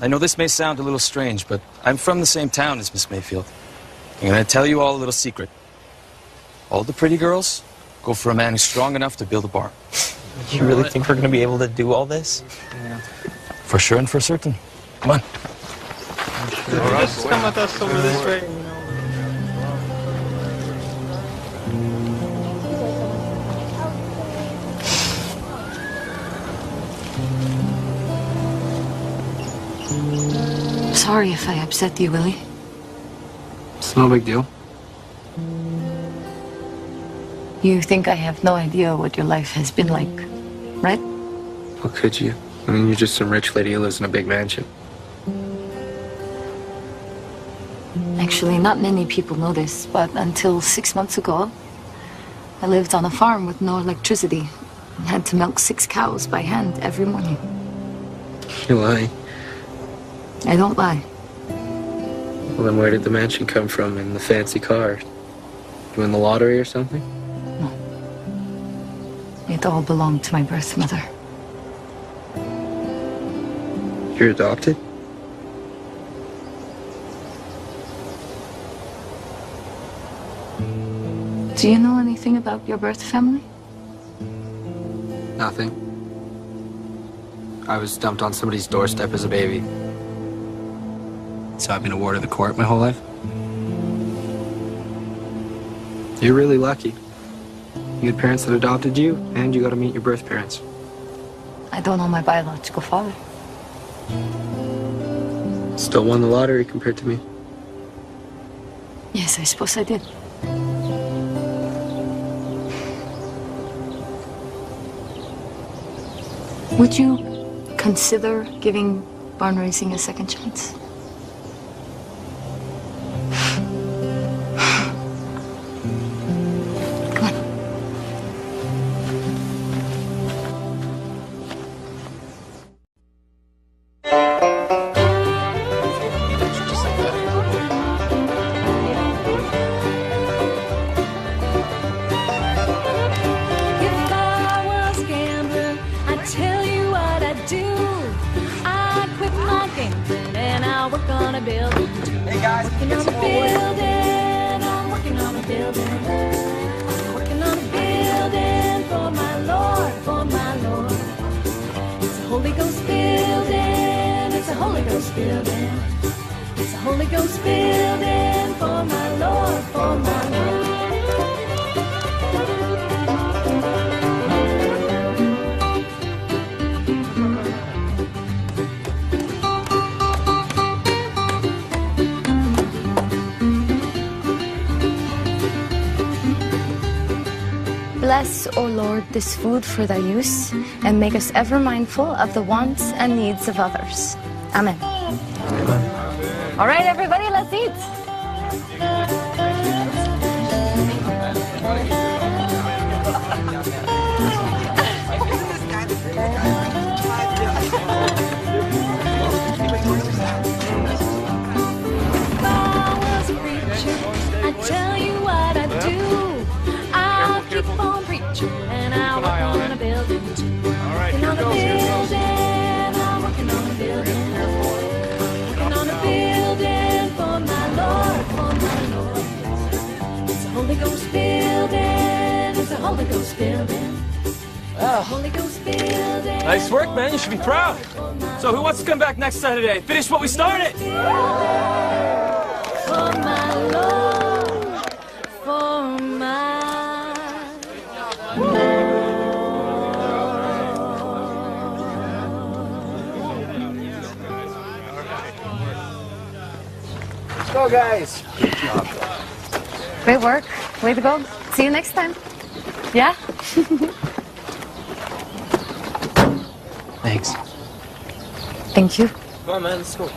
I know this may sound a little strange, but I'm from the same town as Miss Mayfield. I'm gonna tell you all a little secret. All the pretty girls go for a man who's strong enough to build a barn. You really think we're gonna be able to do all this? Yeah. For sure and for certain. Come on. Just come with us over this way. Sorry if I upset you, Willie. It's no big deal. You think I have no idea what your life has been like, right? How could you? I mean, you're just some rich lady who lives in a big mansion. Actually, not many people know this, but until 6 months ago, I lived on a farm with no electricity and had to milk 6 cows by hand every morning. You're lying. I don't lie. Well, then where did the mansion come from and the fancy car? You win the lottery or something? It all belonged to my birth mother. You're adopted? Do you know anything about your birth family? Nothing. I was dumped on somebody's doorstep as a baby. So I've been a ward of the court my whole life. You're really lucky. You had parents that adopted you, and you got to meet your birth parents. I don't know my biological father. Still won the lottery compared to me. Yes, I suppose I did. Would you consider giving barn raising a second chance? Bless, O Lord, this food for thy use, and make us ever mindful of the wants and needs of others. Amen. Amen. All right, everybody, let's eat. I tell you what I do. I'll keep on preaching, and I'll work on a building too. Working on a building, I'm working on a building. Working on a building for my Lord, for my Lord. It's a Holy Ghost building, it's a Holy Ghost building. Holy Ghost building. Nice work, man. You should be proud. So who wants to come back next Saturday? Finish what we started. For my Lord, for my Let's go, guys. Great work. Way to go. See you next time. Yeah? Thanks. Thank you. Come on, man. Let's go.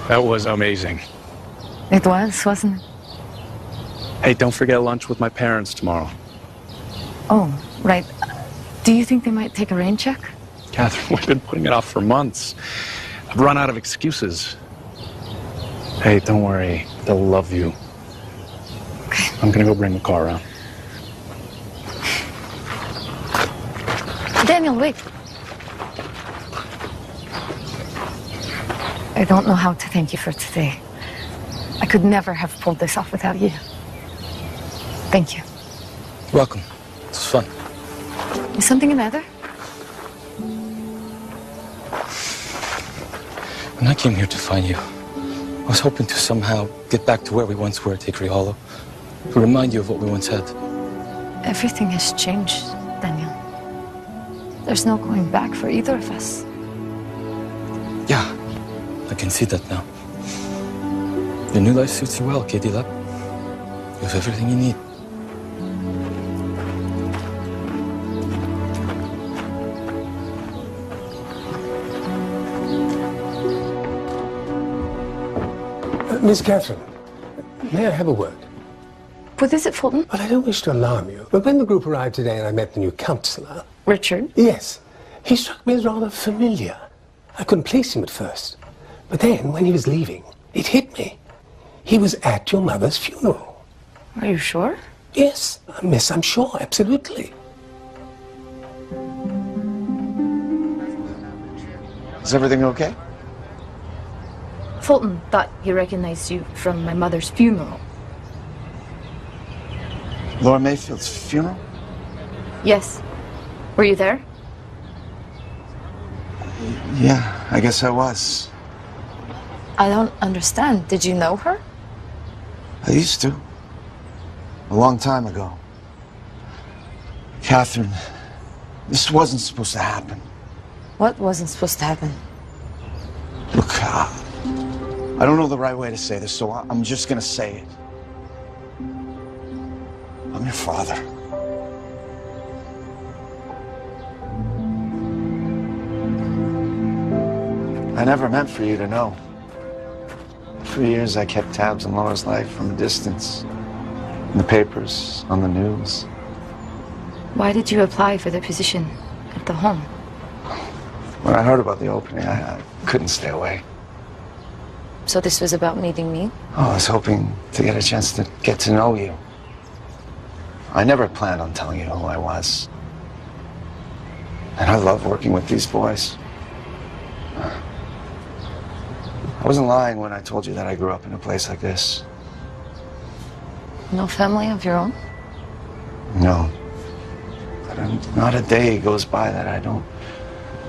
That was amazing. It was, wasn't it? Hey, don't forget lunch with my parents tomorrow. Oh, right. Do you think they might take a rain check? Catherine, we've been putting it off for months. I've run out of excuses. Hey, don't worry. They'll love you. Okay. I'm gonna go bring the car around. Daniel, wait. I don't know how to thank you for today. I could never have pulled this off without you. Thank you. Welcome. It's fun. Is something the matter? When I came here to find you, I was hoping to somehow get back to where we once were at Hickory Hollow, to remind you of what we once had. Everything has changed, Daniel. There's no going back for either of us. Yeah, I can see that now. Your new life suits you well, Katie Lap. You have everything you need. Miss Catherine, may I have a word? What is it, Fulton? Well, I don't wish to alarm you, but when the group arrived today and I met the new counsellor... Richard? Yes. He struck me as rather familiar. I couldn't place him at first. But then, when he was leaving, it hit me. He was at your mother's funeral. Are you sure? Yes, miss, I'm sure, absolutely. Is everything okay? Fulton thought he recognized you from my mother's funeral. Laura Mayfield's funeral? Yes. Were you there? Yeah, I guess I was. I don't understand. Did you know her? I used to. A long time ago. Catherine, this wasn't supposed to happen. What wasn't supposed to happen? Look, I don't know the right way to say this, so I'm just gonna say it. I'm your father. I never meant for you to know. For years I kept tabs on Laura's life from a distance. In the papers, on the news. Why did you apply for the position at the home? When I heard about the opening, I couldn't stay away. So this was about meeting me? Oh, I was hoping to get a chance to get to know you. I never planned on telling you who I was. And I love working with these boys. I wasn't lying when I told you that I grew up in a place like this. No family of your own? No. But not a day goes by that I don't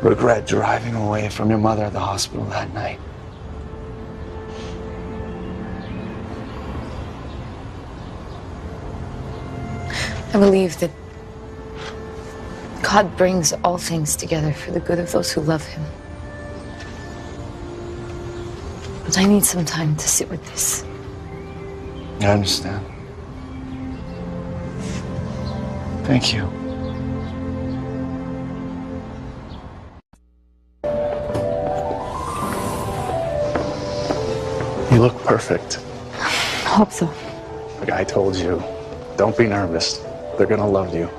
regret driving away from your mother at the hospital that night. I believe that God brings all things together for the good of those who love Him. But I need some time to sit with this. I understand. Thank you. You look perfect. Hope so. Like I told you, don't be nervous. They're gonna love you.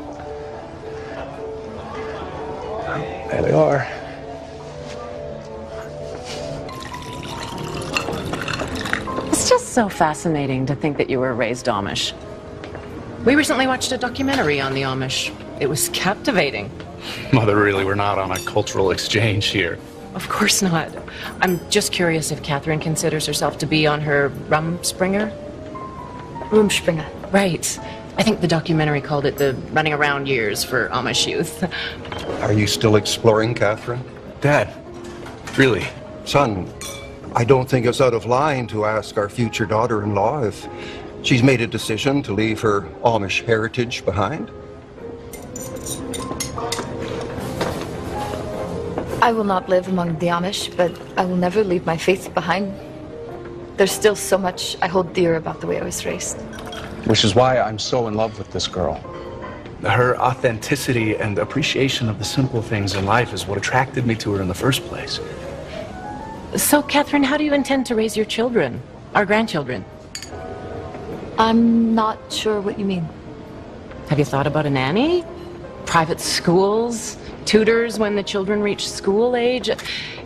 There they are. It's just so fascinating to think that you were raised Amish. We recently watched a documentary on the Amish. It was captivating. Mother, really, we're not on a cultural exchange here. Of course not. I'm just curious if Catherine considers herself to be on her Rumspringer? Rumspringer. Right. I think the documentary called it the running around years for Amish youth. Are you still exploring, Catherine? Dad, really? Son, I don't think it's out of line to ask our future daughter-in-law if she's made a decision to leave her Amish heritage behind. I will not live among the Amish, but I will never leave my faith behind. There's still so much I hold dear about the way I was raised. Which is why I'm so in love with this girl. Her authenticity and appreciation of the simple things in life is what attracted me to her in the first place. So, Catherine, how do you intend to raise your children, our grandchildren? I'm not sure what you mean. Have you thought about a nanny? Private schools? tutors when the children reach school age.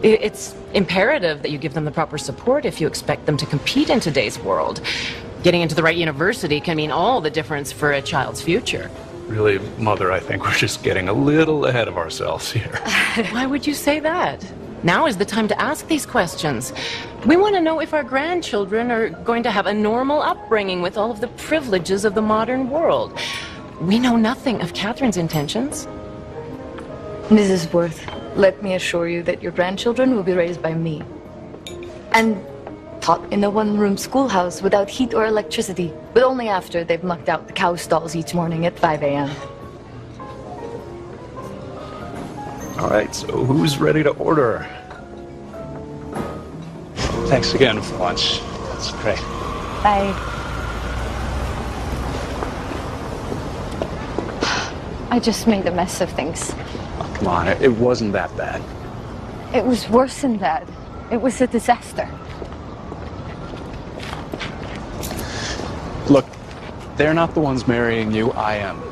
It's imperative that you give them the proper support if you expect them to compete in today's world. Getting into the right university can mean all the difference for a child's future. Really, Mother, I think we're just getting a little ahead of ourselves here. Why would you say that? Now is the time to ask these questions. We want to know if our grandchildren are going to have a normal upbringing with all of the privileges of the modern world. We know nothing of Catherine's intentions. Mrs. Worth, let me assure you that your grandchildren will be raised by me. And taught in a one-room schoolhouse without heat or electricity, but only after they've mucked out the cow stalls each morning at 5 a.m. All right, so who's ready to order? Thanks again for lunch. That's great. Bye. I just made a mess of things. Oh, come on, it wasn't that bad. It was worse than that. It was a disaster. Look, they're not the ones marrying you, I am.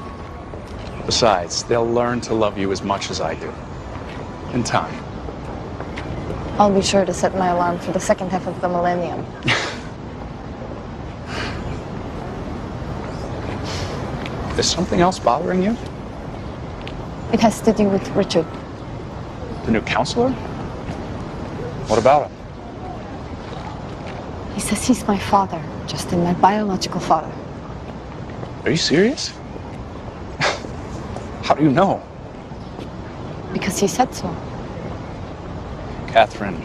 Besides, they'll learn to love you as much as I do. In time. I'll be sure to set my alarm for the second half of the millennium. Is something else bothering you? It has to do with Richard. The new counselor? What about him? He says he's my father, Justin, my biological father. Are you serious? How do you know? Because he said so. Catherine,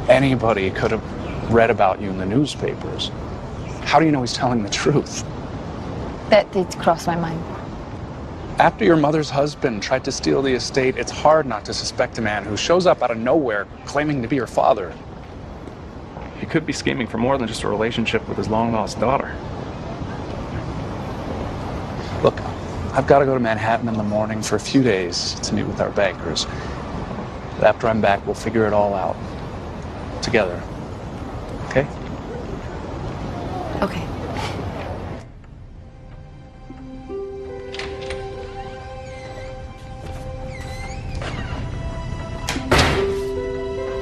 anybody could have read about you in the newspapers. How do you know he's telling the truth? That did cross my mind. After your mother's husband tried to steal the estate, it's hard not to suspect a man who shows up out of nowhere claiming to be your father. He could be scheming for more than just a relationship with his long-lost daughter. Look, I've got to go to Manhattan in the morning for a few days to meet with our bankers. But after I'm back, we'll figure it all out. Together. Okay? Okay.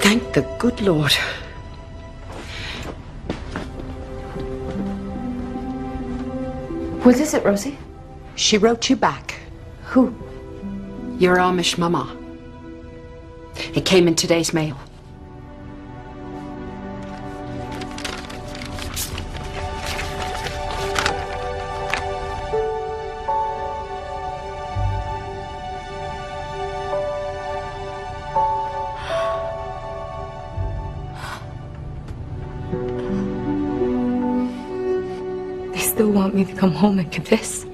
Thank the good Lord. What is it, Rosie? She wrote you back. Who? Your Amish mama. It came in today's mail. They still want me to come home and confess.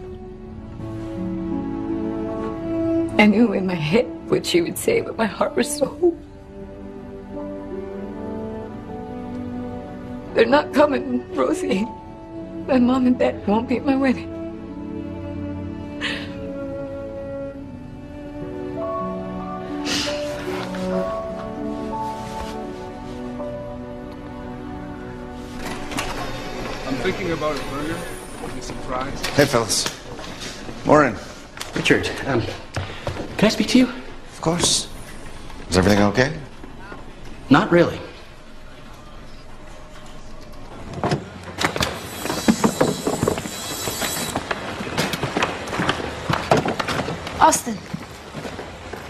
I knew in my head what she would say, but my heart was so... They're not coming, Rosie. My mom and dad won't be at my wedding. I'm thinking about a burger with some fries. Hey, fellas. Warren. Richard, can I speak to you? Of course. Is everything okay? Not really. Austin,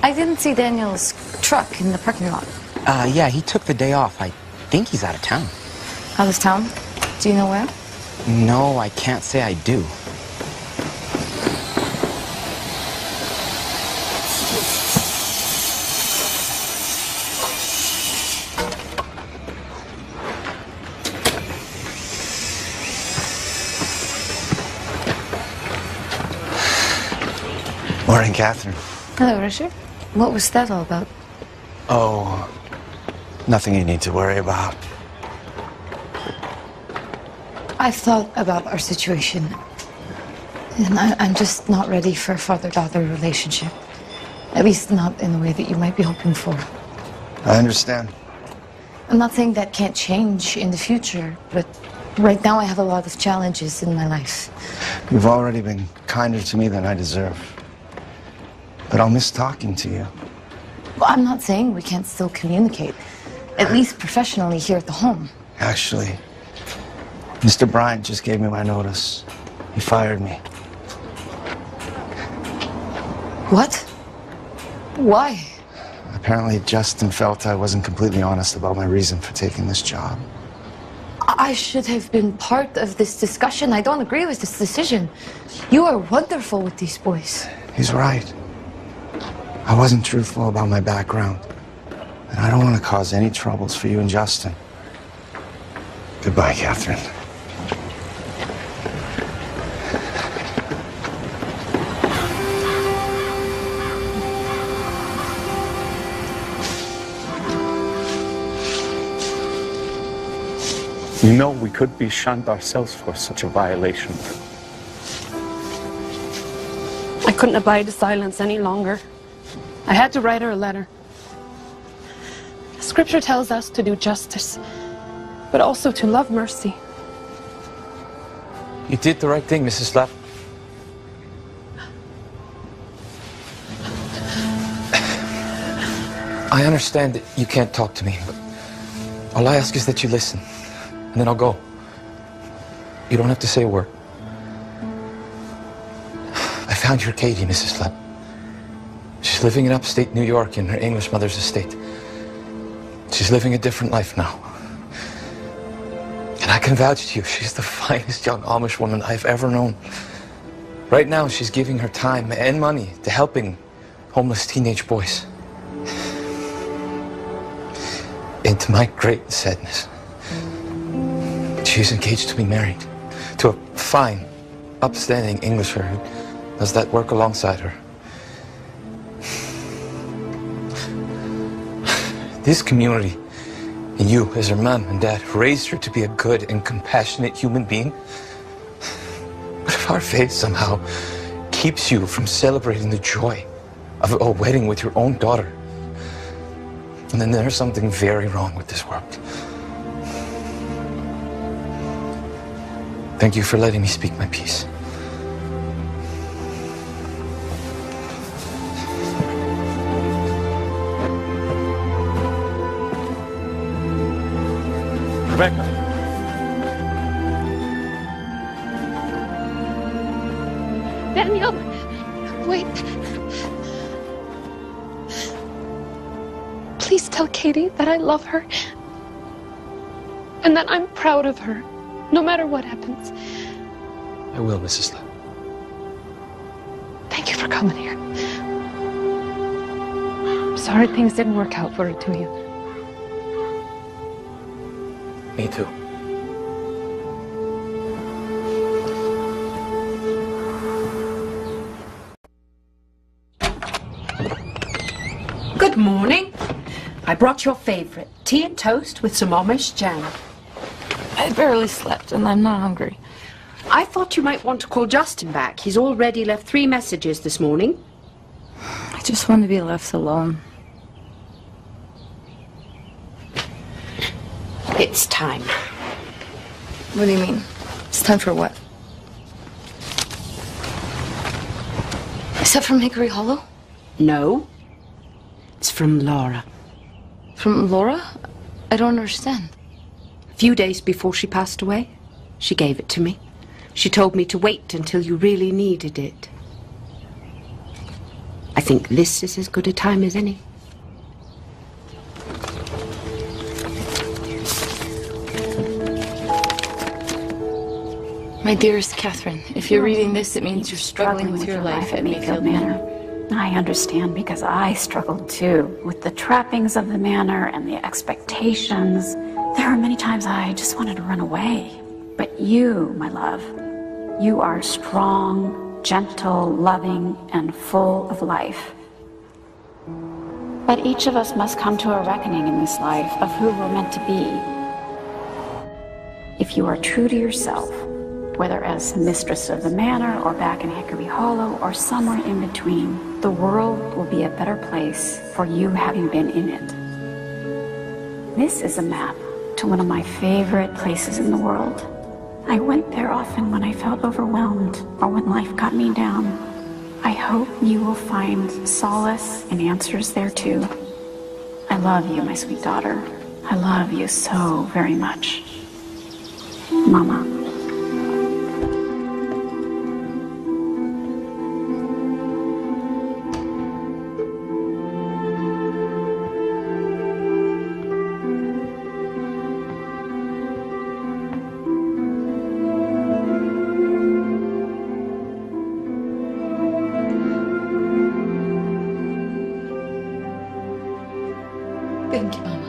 I didn't see Daniel's truck in the parking lot. Yeah, he took the day off. I think he's out of town. Out of town? Do you know where? No, I can't say I do. Morning, Catherine. Hello, Richard. What was that all about? Oh, nothing you need to worry about. I've thought about our situation. And I'm just not ready for a father-daughter relationship. At least not in the way that you might be hoping for. I understand. I'm not saying that can't change in the future, but right now I have a lot of challenges in my life. You've already been kinder to me than I deserve. But I'll miss talking to you. Well, I'm not saying we can't still communicate, at least professionally here at the home. Actually, Mr. Bryant just gave me my notice. He fired me. What? Why? Apparently, Justin felt I wasn't completely honest about my reason for taking this job. I should have been part of this discussion. I don't agree with this decision. You are wonderful with these boys. He's right. I wasn't truthful about my background. And I don't want to cause any troubles for you and Justin. Goodbye, Catherine. You know, we could be shunned ourselves for such a violation. I couldn't abide the silence any longer. I had to write her a letter. Scripture tells us to do justice, but also to love mercy. You did the right thing, Mrs. Lapp. I understand that you can't talk to me, but all I ask is that you listen, and then I'll go. You don't have to say a word. I found your Katie, Mrs. Lapp. She's living in upstate New York in her English mother's estate. She's living a different life now. And I can vouch to you, she's the finest young Amish woman I've ever known. Right now, she's giving her time and money to helping homeless teenage boys. And to my great sadness, she's engaged to be married to a fine, upstanding Englisher who does that work alongside her. This community, and you as her mom and dad, raised her to be a good and compassionate human being. But if our faith somehow keeps you from celebrating the joy of a wedding with your own daughter, then there's something very wrong with this world. Thank you for letting me speak my piece. Rebecca. Daniel, wait. Please tell Katie that I love her and that I'm proud of her, no matter what happens. I will, Mrs. Lapp. Thank you for coming here. I'm sorry things didn't work out for the two of you. Me too. Good morning. I brought your favorite, tea and toast with some Amish jam. I barely slept and I'm not hungry. I thought you might want to call Justin back. He's already left 3 messages this morning. I just want to be left alone. It's time. What do you mean? It's time for what? Is that from Hickory Hollow? No. It's from Laura. From Laura? I don't understand. A few days before she passed away, she gave it to me. She told me to wait until you really needed it. I think this is as good a time as any. My dearest Catherine, if you're reading this, it means you're struggling with your life at Mayfield Manor. I understand because I struggled too with the trappings of the manor and the expectations. There were many times I just wanted to run away. But you, my love, you are strong, gentle, loving, and full of life. But each of us must come to a reckoning in this life of who we're meant to be. If you are true to yourself, whether as mistress of the manor or back in Hickory Hollow or somewhere in between, the world will be a better place for you having been in it. This is a map to one of my favorite places in the world. I went there often when I felt overwhelmed or when life got me down. I hope you will find solace and answers there too. I love you, my sweet daughter. I love you so very much. Mama. Thank you, Mama.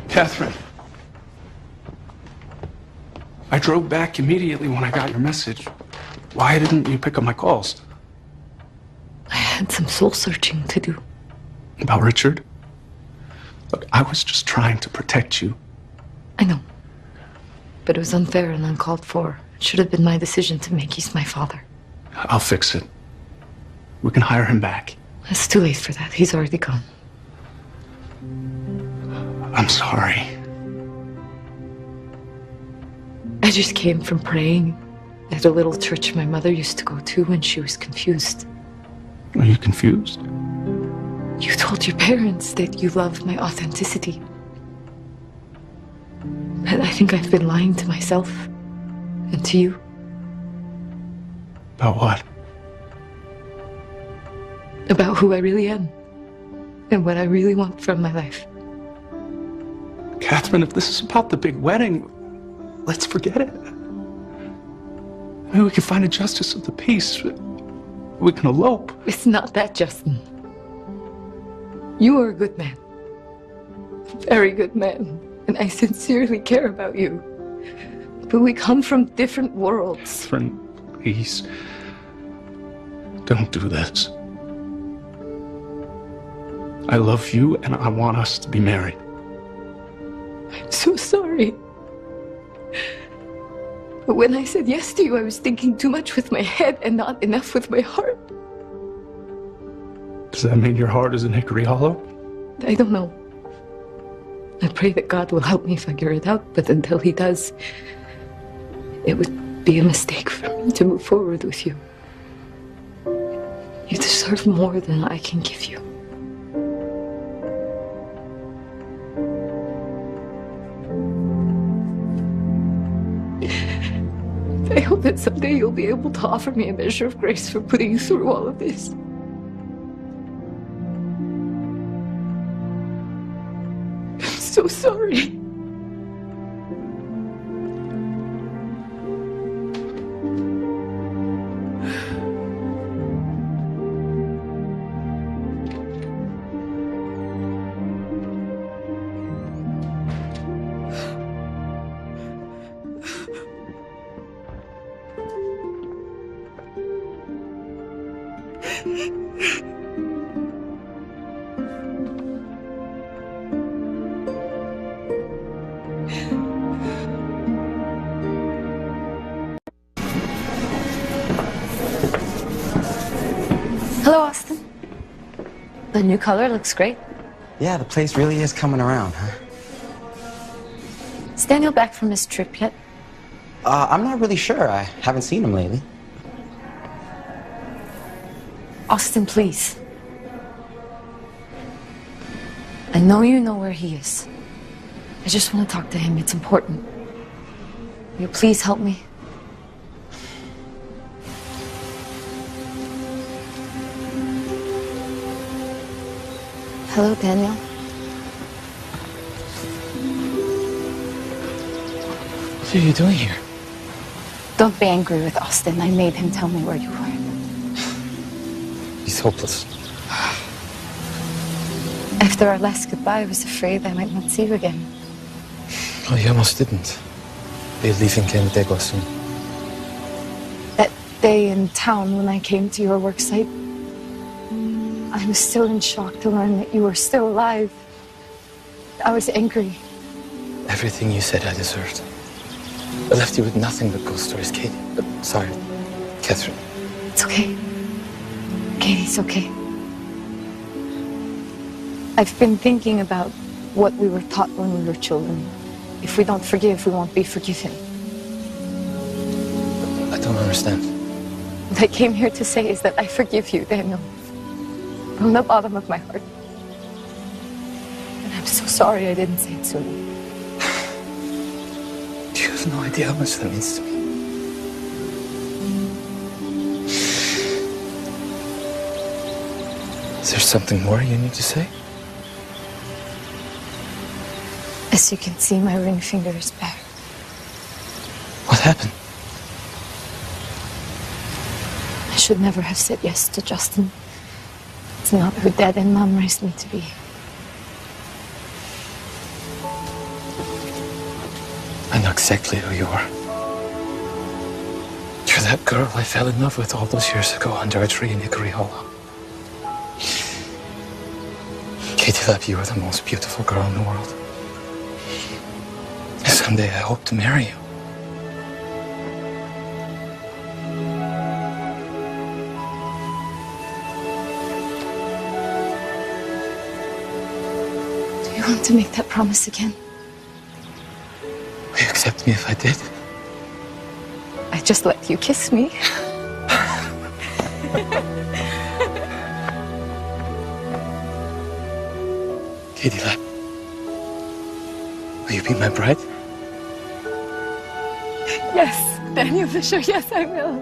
Catherine. I drove back immediately when I got your message. Why didn't you pick up my calls? I had some soul searching to do. About Richard? Look, I was just trying to protect you. I know. But it was unfair and uncalled for. It should have been my decision to make. He's my father. I'll fix it. We can hire him back. It's too late for that. He's already gone. I'm sorry. I just came from praying at a little church my mother used to go to when she was confused. Are you confused? You told your parents that you loved my authenticity. But I think I've been lying to myself and to you. About what? About who I really am and what I really want from my life. Catherine, if this is about the big wedding, let's forget it. Maybe we can find a justice of the peace. We can elope. It's not that, Justin. You are a good man. A very good man. And I sincerely care about you. But we come from different worlds. Catherine, please. Don't do this. I love you and I want us to be married. I'm so sorry. But when I said yes to you, I was thinking too much with my head and not enough with my heart. Does that mean your heart is in Hickory Hollow? I don't know. I pray that God will help me figure it out, but until He does, it would be a mistake for me to move forward with you. You deserve more than I can give you. I hope that someday you'll be able to offer me a measure of grace for putting you through all of this. I'm so sorry. Hello, Austin. The new color looks great. Yeah, the place really is coming around, huh? Is Daniel back from his trip yet? I'm not really sure. I haven't seen him lately. Austin, please. I know you know where he is. I just want to talk to him. It's important. Will you please help me? Hello, Daniel. What are you doing here? Don't be angry with Austin. I made him tell me where you were. He's hopeless. After our last goodbye, I was afraid I might not see you again. Oh, you almost didn't. We're leaving Canandaigua soon. That day in town when I came to your work site, I was still in shock to learn that you were still alive. I was angry. Everything you said I deserved. I left you with nothing but ghost stories, Katie. But sorry, Catherine. It's okay. Katie, it's okay. I've been thinking about what we were taught when we were children. If we don't forgive, we won't be forgiven. I don't understand. What I came here to say is that I forgive you, Daniel. From the bottom of my heart. And I'm so sorry I didn't say it sooner. You have no idea how much that means to me. Is there something more you need to say? As you can see, my ring finger is bare. What happened? I should never have said yes to Justin. It's not who Dad and Mom raised me to be. I know exactly who you are. You're that girl I fell in love with all those years ago under a tree in Hickory Hollow. Katie Lab, you are the most beautiful girl in the world. And someday I hope to marry you. Do you want to make that promise again? Will you accept me if I did? I just let you kiss me. Katie Lab, will you be my bride? Yes, Daniel Fisher, yes, I will.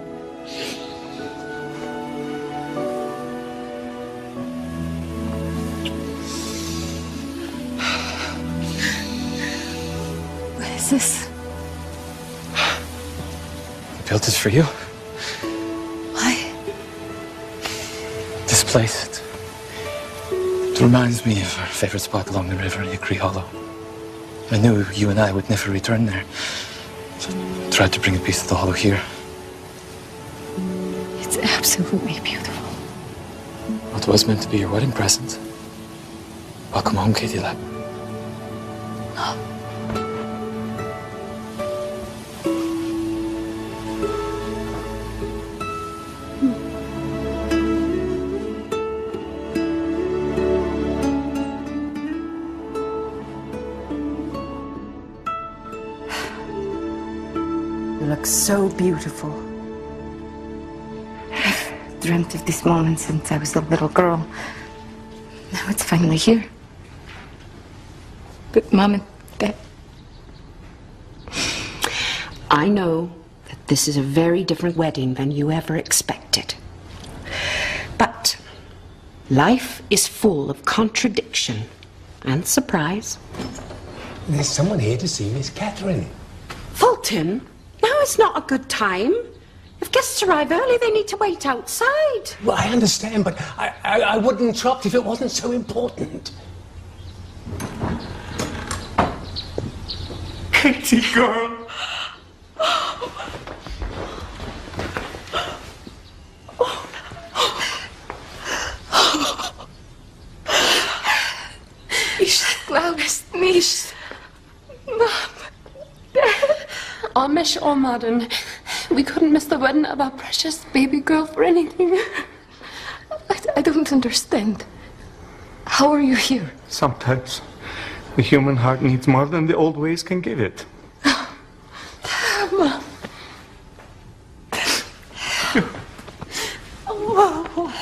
What is this? I built this for you. Why? This place, it reminds me of our favorite spot along the river in Hickory Hollow. I knew you and I would never return there. So I tried to bring a piece of the hollow here. It's absolutely beautiful. What was meant to be your wedding present. Welcome home, Katie Lab. You look so beautiful. I've dreamt of this moment since I was a little girl. Now it's finally here. But Mom and Dad... I know that this is a very different wedding than you ever expected. But life is full of contradiction and surprise. There's someone here to see Miss Catherine. Fulton, now is not a good time. If guests arrive early, they need to wait outside. Well, I understand, but I wouldn't interrupt if it wasn't so important. Katie, girl. Ich glaubst nicht. Mom, Dad. Amish or modern, we couldn't miss the wedding of our precious baby girl for anything. I don't understand. How are you here? Sometimes the human heart needs more than the old ways can give it. Mom. Oh.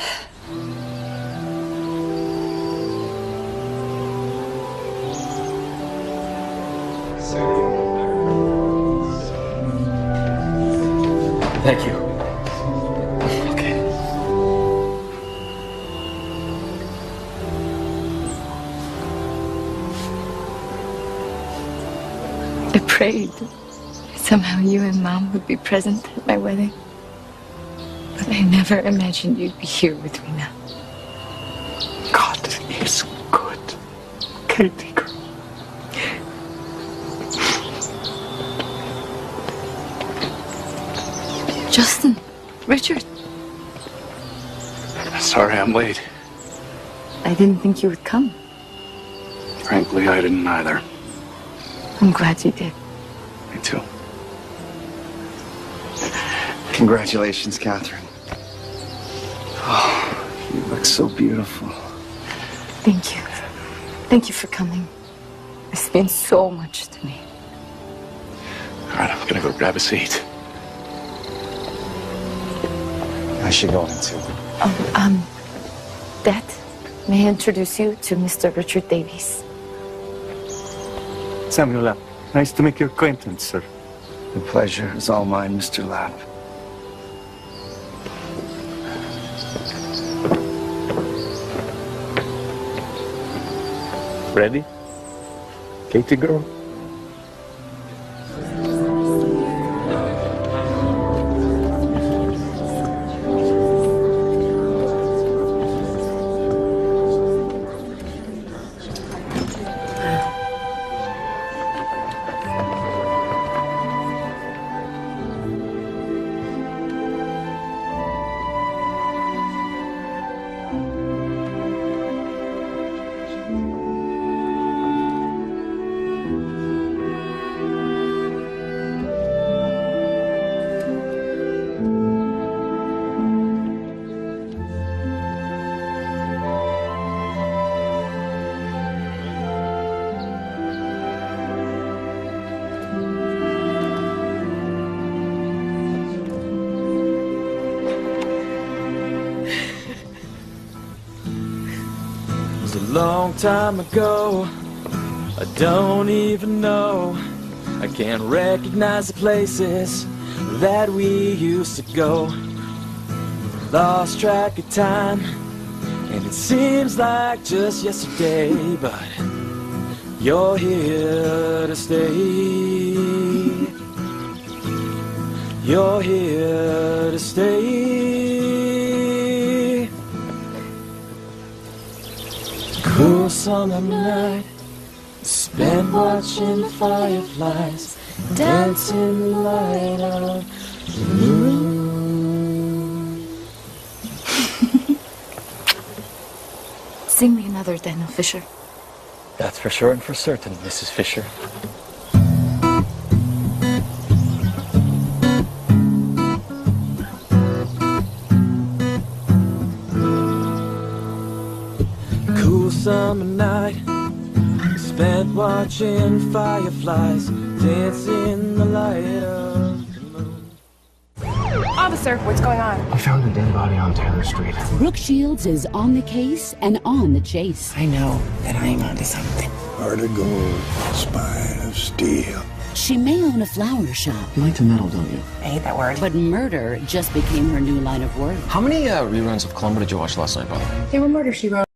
Thank you. Okay. I prayed that somehow you and Mom would be present at my wedding. But I never imagined you'd be here with me now. God is good. Katie girl. Justin, Richard, Sorry I'm late. I didn't think you would come. Frankly, I didn't either. I'm glad you did. Me too. Congratulations, Catherine. Oh, you look so beautiful. Thank you. Thank you for coming. It's means so much to me. All right, I'm gonna go grab a seat. I should go in too. Dad, may I introduce you to Mr. Richard Davies? Samuel Lapp, nice to make your acquaintance, sir. The pleasure is all mine, Mr. Lapp. Ready? Katie girl? It was a long time ago, I don't even know. I can't recognize the places that we used to go. Lost track of time, and it seems like just yesterday, but you're here to stay. You're here to stay. Cool summer night, spent watching fireflies, dancing the light of the moon. Sing me another, Daniel Fisher. That's for sure and for certain, Mrs. Fisher. Cool summer night, spent watching fireflies, dancing the light of the moon. Officer, what's going on? I found a dead body on Taylor Street. Brooke Shields is on the case and on the chase. I know that I'm onto something. Heart of gold, spine of steel. She may own a flower shop. You like to meddle, don't you? I hate that word. But murder just became her new line of work. How many reruns of Columbo did you watch last night, by the way? They were Murder, She Wrote.